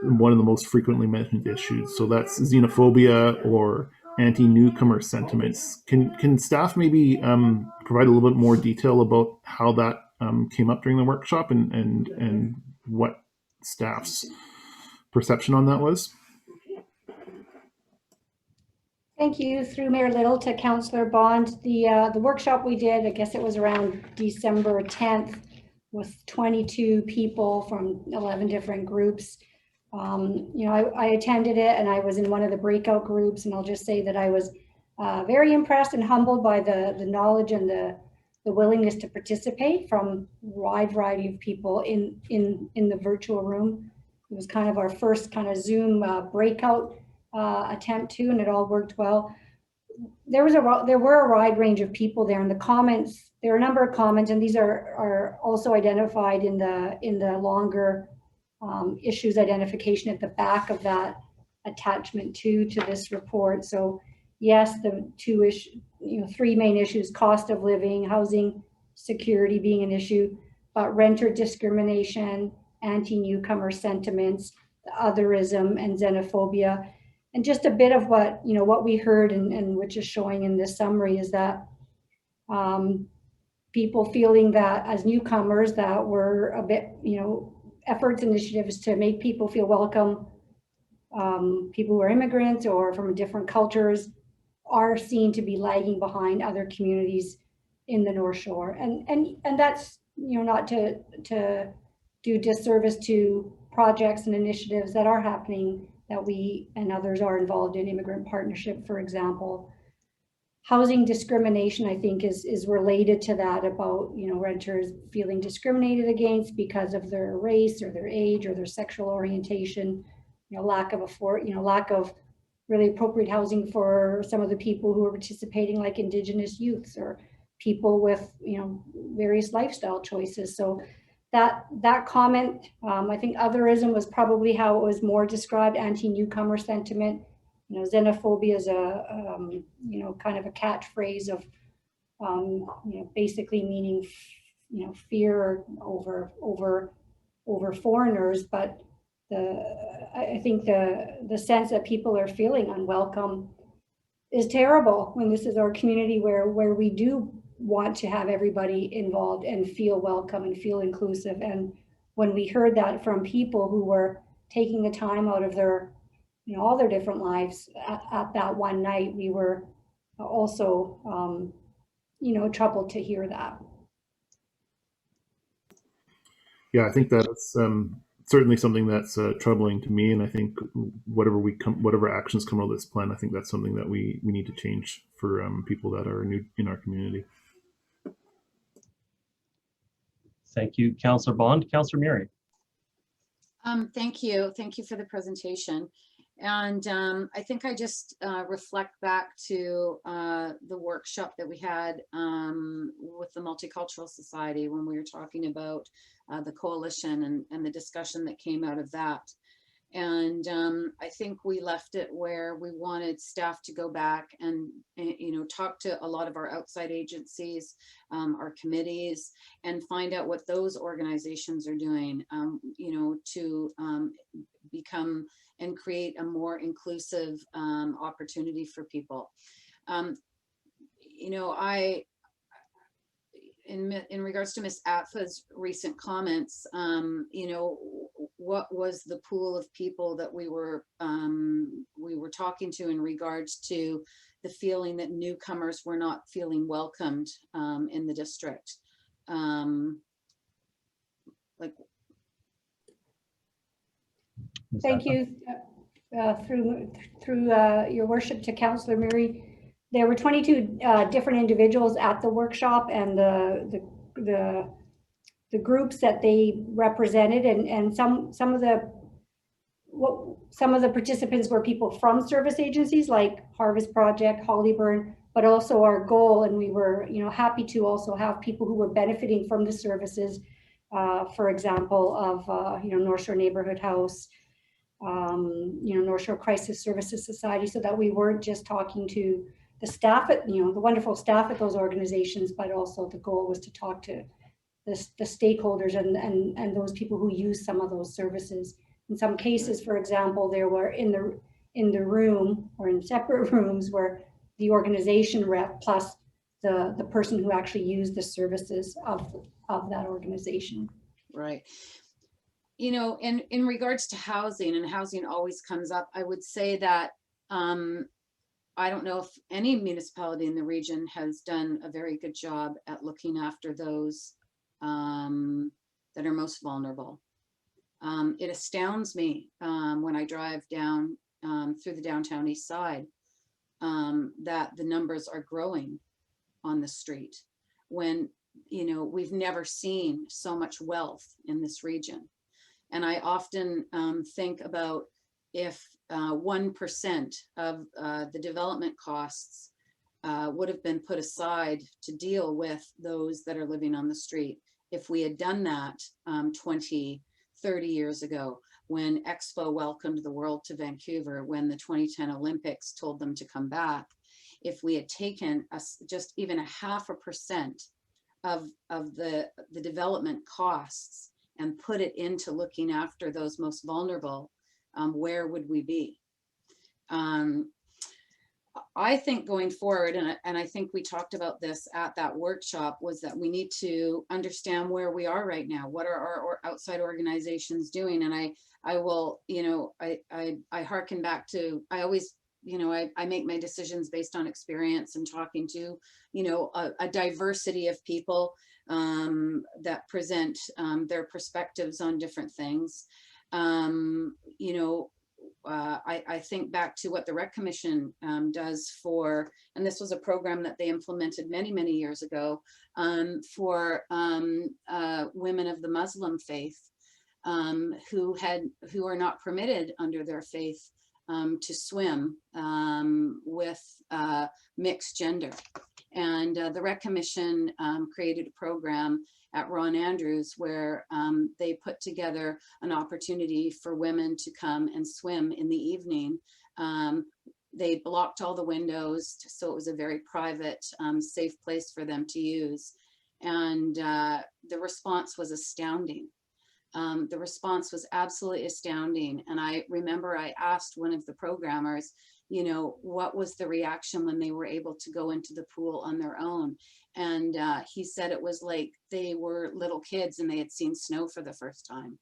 J: one of the most frequently mentioned issues. So that's xenophobia or anti-newcomer sentiments. Can staff maybe provide a little bit more detail about how that came up during the workshop and what staff's perception on that was?
D: Thank you. Through Mayor Little to Councillor Bond. The workshop we did, I guess it was around December 10th, with 22 people from 11 different groups. I attended it, and I was in one of the breakout groups, and I'll just say that I was very impressed and humbled by the knowledge and the willingness to participate from a wide variety of people in the virtual room. It was kind of our first kind of Zoom breakout attempt to, and it all worked well. There were a wide range of people there. In the comments, there are a number of comments, and these are also identified in the longer issues identification at the back of that attachment to this report. So yes, the 3 main issues: cost of living, housing security being an issue, but renter discrimination, anti-newcomer sentiments, the otherism, and xenophobia. And just a bit of what we heard and which is showing in this summary is that people feeling that as newcomers that were a bit, efforts, initiatives to make people feel welcome, people who are immigrants or from different cultures, are seen to be lagging behind other communities in the North Shore. And that's, not to do disservice to projects and initiatives that are happening that we and others are involved in, Immigrant Partnership, for example. Housing discrimination, I think, is related to that, about renters feeling discriminated against because of their race or their age or their sexual orientation, lack of really appropriate housing for some of the people who are participating, like Indigenous youths or people with various lifestyle choices. So that comment, I think otherism was probably how it was more described, anti-newcomer sentiment. Xenophobia is a kind of a catchphrase of basically meaning fear over foreigners. But I think the sense that people are feeling unwelcome is terrible when this is our community where we do want to have everybody involved and feel welcome and feel inclusive. And when we heard that from people who were taking the time out of their all their different lives at that one night, we were also troubled to hear that.
J: Yeah, I think that's certainly something that's troubling to me, and I think whatever actions come out of this plan, I think that's something that we need to change for people that are new in our community.
A: Thank you, Councillor Bond. Councillor Murray.
F: Thank you. Thank you for the presentation. And I think I just reflect back to the workshop that we had with the Multicultural Society when we were talking about the coalition and the discussion that came out of that. And I think we left it where we wanted staff to go back and talk to a lot of our outside agencies, our committees, and find out what those organizations are doing, to become and create a more inclusive opportunity for people. In regards to Ms. Atfa's recent comments, what was the pool of people that we were talking to in regards to the feeling that newcomers were not feeling welcomed in the district?
D: Thank you. Through your worship to Councillor Murray, there were 22 different individuals at the workshop, and the the groups that they represented, and some of the participants were people from service agencies like Harvest Project, Hollyburn, but also our goal, and we were, you know, happy to also have people who were benefiting from the services, for example, of you know, North Shore Neighborhood House, you know, North Shore Crisis Services Society, so that we weren't just talking to the staff at, you know, the wonderful staff at those organizations, but also the goal was to talk to the stakeholders and those people who use some of those services. In some cases, for example, there were in the room or in separate rooms were the organization rep plus the person who actually used the services of that organization.
F: Right. You know, in regards to housing, and housing always comes up, I would say that I don't know if any municipality in the region has done a very good job at looking after those that are most vulnerable. It astounds me when I drive down through the downtown east side that the numbers are growing on the street when, you know, we've never seen so much wealth in this region. And I often think about if 1% of the development costs would have been put aside to deal with those that are living on the street. If we had done that 20, 30 years ago, when Expo welcomed the world to Vancouver, when the 2010 Olympics told them to come back, if we had taken just even 0.5% of the development costs and put it into looking after those most vulnerable, where would we be? I think going forward, and I think we talked about this at that workshop, was that we need to understand where we are right now. What are our outside organizations doing? And I will, you know, I hearken back to, I always, you know, I make my decisions based on experience and talking to, you know, a diversity of people that present their perspectives on different things. You know, I think back to what the Rec Commission does for, and this was a program that they implemented many, many years ago for women of the Muslim faith who are not permitted under their faith to swim with mixed gender. And the Rec Commission created a program at Ron Andrews where they put together an opportunity for women to come and swim in the evening. They blocked all the windows, so it was a very private, safe place for them to use. And the response was astounding. The response was absolutely astounding. And I remember I asked one of the programmers, you know, what was the reaction when they were able to go into the pool on their own? And he said it was like they were little kids and they had seen snow for the first time.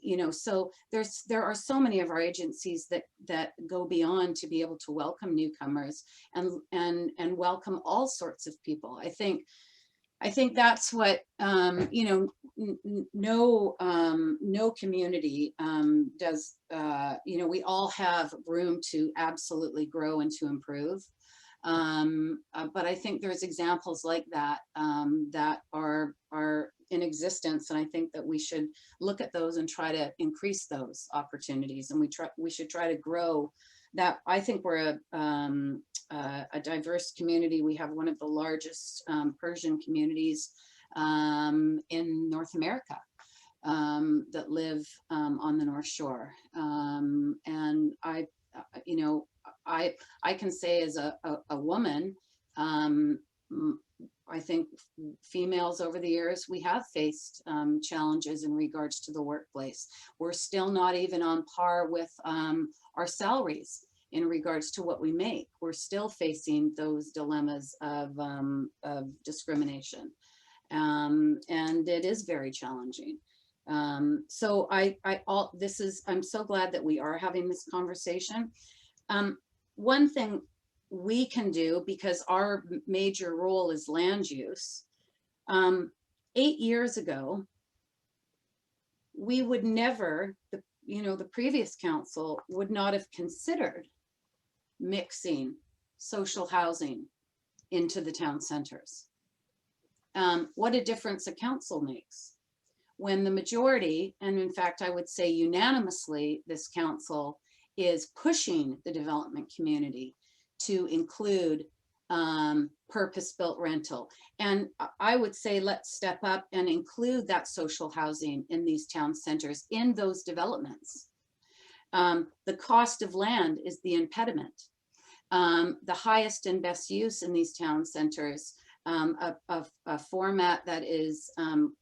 F: You know, so there are so many of our agencies that go beyond to be able to welcome newcomers and welcome all sorts of people. I think that's what, you know, no community does, you know, we all have room to absolutely grow and to improve. But I think there's examples like that that are in existence. And I think that we should look at those and try to increase those opportunities. And we should try to grow that. I think we're a diverse community. We have one of the largest Persian communities in North America that live on the North Shore. And I, you know, I can say as a woman, I think females over the years, we have faced challenges in regards to the workplace. We're still not even on par with our salaries in regards to what we make. We're still facing those dilemmas of discrimination. And it is very challenging. So I'm so glad that we are having this conversation. One thing we can do, because our major role is land use, 8 years ago, we would never, the previous council would not have considered mixing social housing into the town centers. what a difference a council makes. When the majority, and in fact, I would say unanimously, this council is pushing the development community to include purpose-built rental. And I would say let's step up and include that social housing in these town centers, in those developments. The cost of land is the impediment. The highest and best use in these town centers, a format that is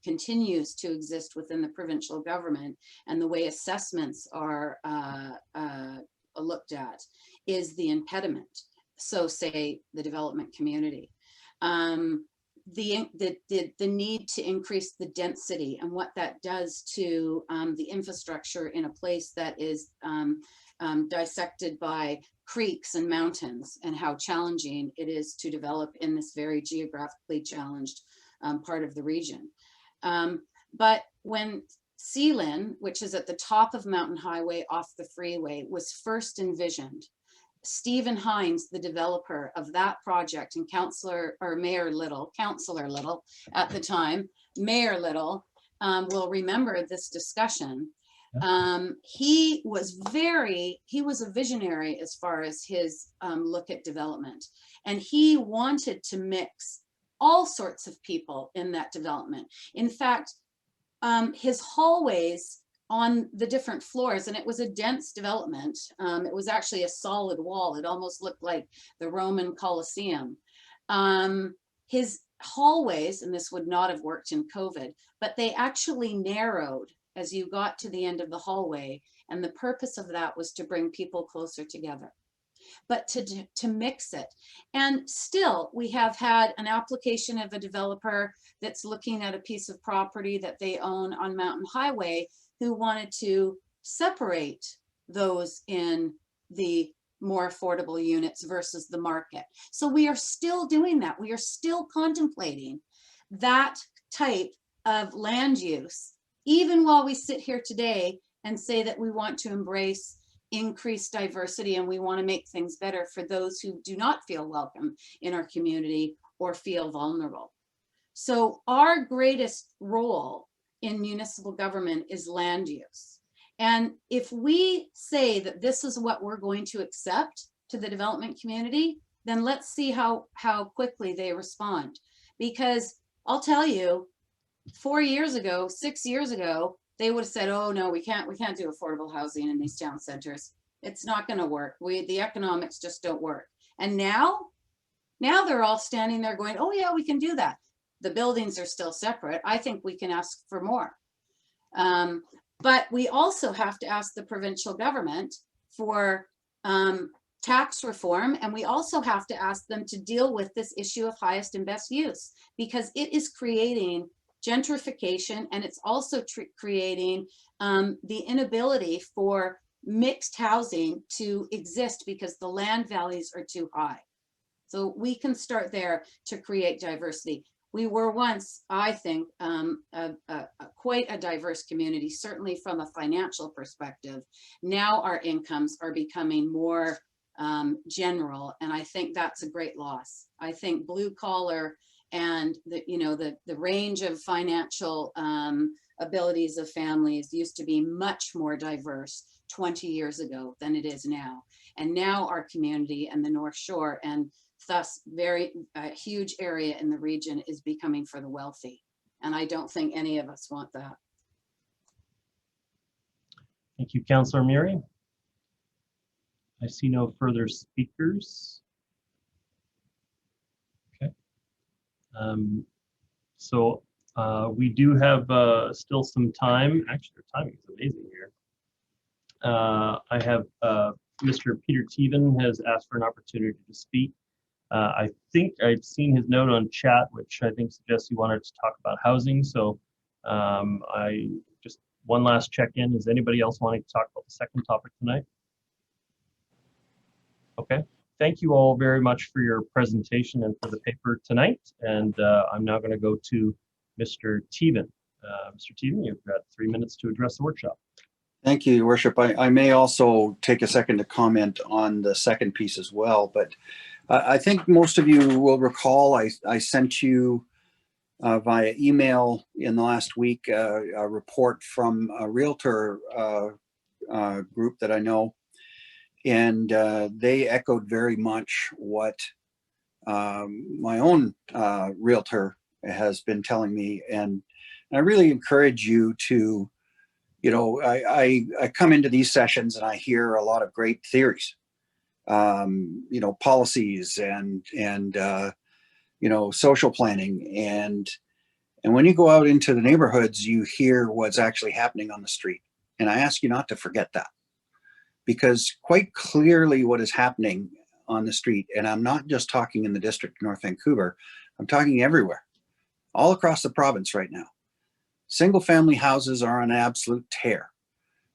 F: continues to exist within the provincial government, and the way assessments are looked at, is the impediment. So say the development community. The need to increase the density and what that does to the infrastructure in a place that is dissected by creeks and mountains, and how challenging it is to develop in this very geographically challenged part of the region. But when Sealand, which is at the top of Mountain Highway off the freeway, was first envisioned, Stephen Hines, the developer of that project, and Mayor Little at the time, Mayor Little will remember this discussion. He was a visionary as far as his look at development, and he wanted to mix all sorts of people in that development. In fact, his hallways on the different floors, and it was a dense development. It was actually a solid wall. It almost looked like the Roman Colosseum. His hallways, and this would not have worked in COVID, but they actually narrowed as you got to the end of the hallway. And the purpose of that was to bring people closer together, but to mix it. And still, we have had an application of a developer that's looking at a piece of property that they own on Mountain Highway, who wanted to separate those in the more affordable units versus the market. So we are still doing that. We are still contemplating that type of land use, even while we sit here today and say that we want to embrace increased diversity and we want to make things better for those who do not feel welcome in our community or feel vulnerable. So our greatest role in municipal government is land use. And if we say that this is what we're going to accept to the development community, then let's see how quickly they respond. Because I'll tell you, 4 years ago, 6 years ago, they would have said, oh no, we can't do affordable housing in these town centers. It's not going to work. The economics just don't work. And now they're all standing there going, oh yeah, we can do that. The buildings are still separate. I think we can ask for more. But we also have to ask the provincial government for tax reform. And we also have to ask them to deal with this issue of highest and best use, because it is creating gentrification, and it's also creating the inability for mixed housing to exist because the land values are too high. So we can start there to create diversity. We were once, I think, quite a diverse community, certainly from a financial perspective. Now our incomes are becoming more general, and I think that's a great loss. I think blue collar and the range of financial abilities of families used to be much more diverse 20 years ago than it is now. And now our community and the North Shore, and thus very huge area in the region, is becoming for the wealthy. And I don't think any of us want that.
A: Thank you, Councillor Murray. I see no further speakers. Okay. So we do have still some time. Actually, our timing is amazing here. I have Mr. Peter Teven has asked for an opportunity to speak. I think I've seen his note on chat, which I think suggests he wanted to talk about housing. So I just one last check-in. Is anybody else wanting to talk about the second topic tonight? Okay. Thank you all very much for your presentation and for the paper tonight. And I'm now going to go to Mr. Teven. Mr. Teven, you've got 3 minutes to address the workshop.
L: Thank you, Your Worship. I may also take a second to comment on the second piece as well, but I think most of you will recall I sent you via email in the last week a report from a realtor group that I know, and they echoed very much what my own realtor has been telling me. And I really encourage you to, I come into these sessions and I hear a lot of great theories, policies and social planning. And when you go out into the neighborhoods, you hear what's actually happening on the street. And I ask you not to forget that, because quite clearly what is happening on the street, and I'm not just talking in the district of North Vancouver, I'm talking everywhere, all across the province right now. Single family houses are on an absolute tear.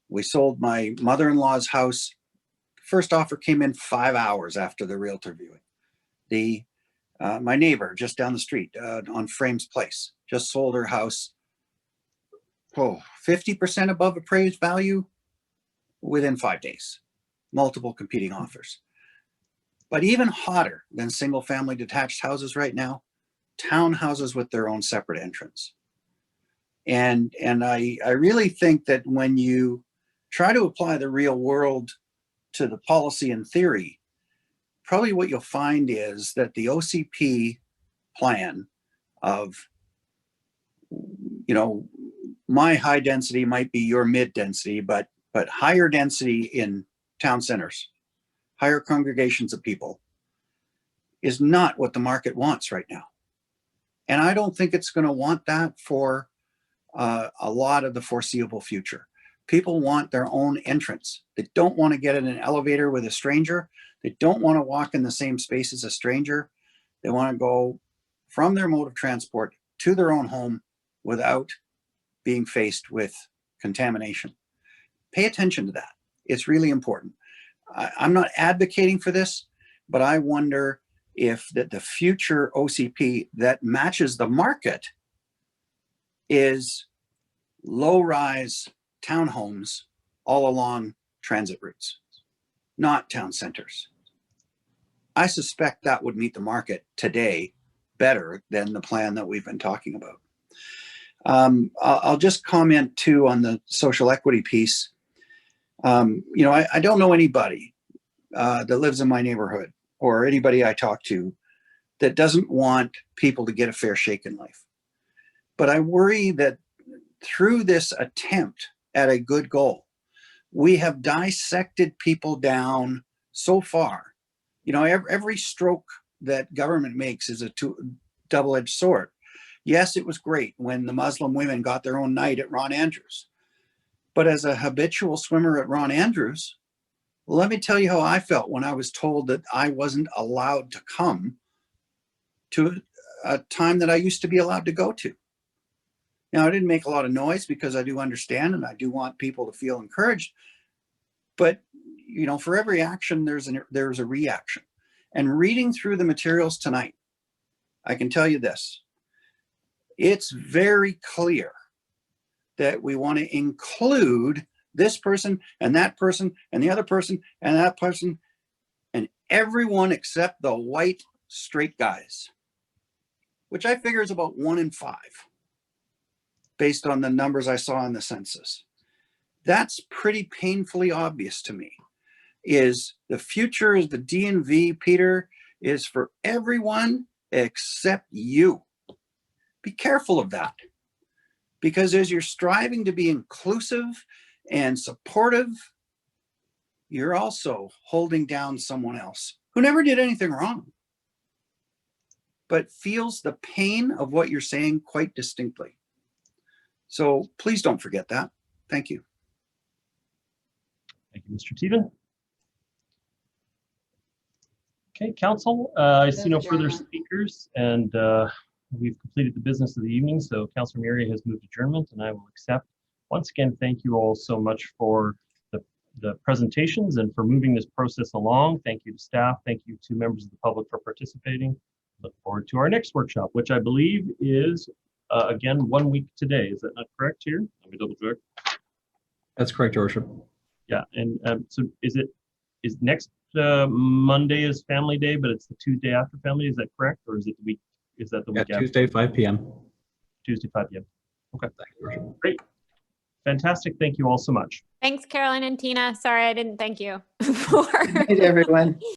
L: We sold my mother-in-law's house. First offer came in 5 hours after the realtor viewing. My neighbor just down the street on Frames Place just sold her house 50% above appraised value within 5 days. Multiple competing offers. But even hotter than single family detached houses right now, townhouses with their own separate entrance. And I really think that when you try to apply the real world to the policy and theory, probably what you'll find is that the OCP plan of, my high density might be your mid density, but higher density in town centers, higher congregations of people, is not what the market wants right now. And I don't think it's going to want that for a lot of the foreseeable future. People want their own entrance. They don't want to get in an elevator with a stranger. They don't want to walk in the same space as a stranger. They want to go from their mode of transport to their own home without being faced with contamination. Pay attention to that. It's really important. I'm not advocating for this, but I wonder if the future OCP that matches the market is low-rise townhomes all along transit routes, not town centers. I suspect that would meet the market today better than the plan that we've been talking about. I'll just comment too on the social equity piece. I don't know anybody that lives in my neighborhood or anybody I talk to that doesn't want people to get a fair shake in life. But I worry that through this attempt at a good goal, we have dissected people down so far. Every stroke that government makes is a double-edged sword. Yes, it was great when the Muslim women got their own night at Ron Andrews. But as a habitual swimmer at Ron Andrews, let me tell you how I felt when I was told that I wasn't allowed to come to a time that I used to be allowed to go to. Now, I didn't make a lot of noise because I do understand and I do want people to feel encouraged. But, for every action, there's a reaction. And reading through the materials tonight, I can tell you this. It's very clear that we want to include this person and that person and the other person and that person and everyone except the white straight guys, which I figure is about 1 in 5 based on the numbers I saw in the census. That's pretty painfully obvious to me. Is the future is the DNV, Peter, is for everyone except you. Be careful of that, because as you're striving to be inclusive and supportive, you're also holding down someone else who never did anything wrong, but feels the pain of what you're saying quite distinctly. So please don't forget that. Thank you.
A: Thank you, Mr. Teven. Okay, Council, I see no further speakers, and we've completed the business of the evening, so Councilor Murray has moved adjournment, and I will accept. Once again, thank you all so much for the presentations and for moving this process along. Thank you to staff. Thank you to members of the public for participating. Look forward to our next workshop, which I believe is, again, 1 week today. Is that not correct here? Let me double check.
C: That's correct, Your Worship.
A: Yeah, and so is next Monday is Family Day, but it's the Tuesday after Family? Is that correct, or is it the week? Is that the week after?
C: Tuesday, 5 p.m.
A: Tuesday, 5 p.m. Okay,
C: Thank you, Your Worship.
A: great. Fantastic. Thank you all so much.
I: Thanks, Carolyn and Tina. Sorry, I didn't thank you. for-
G: Good night, everyone.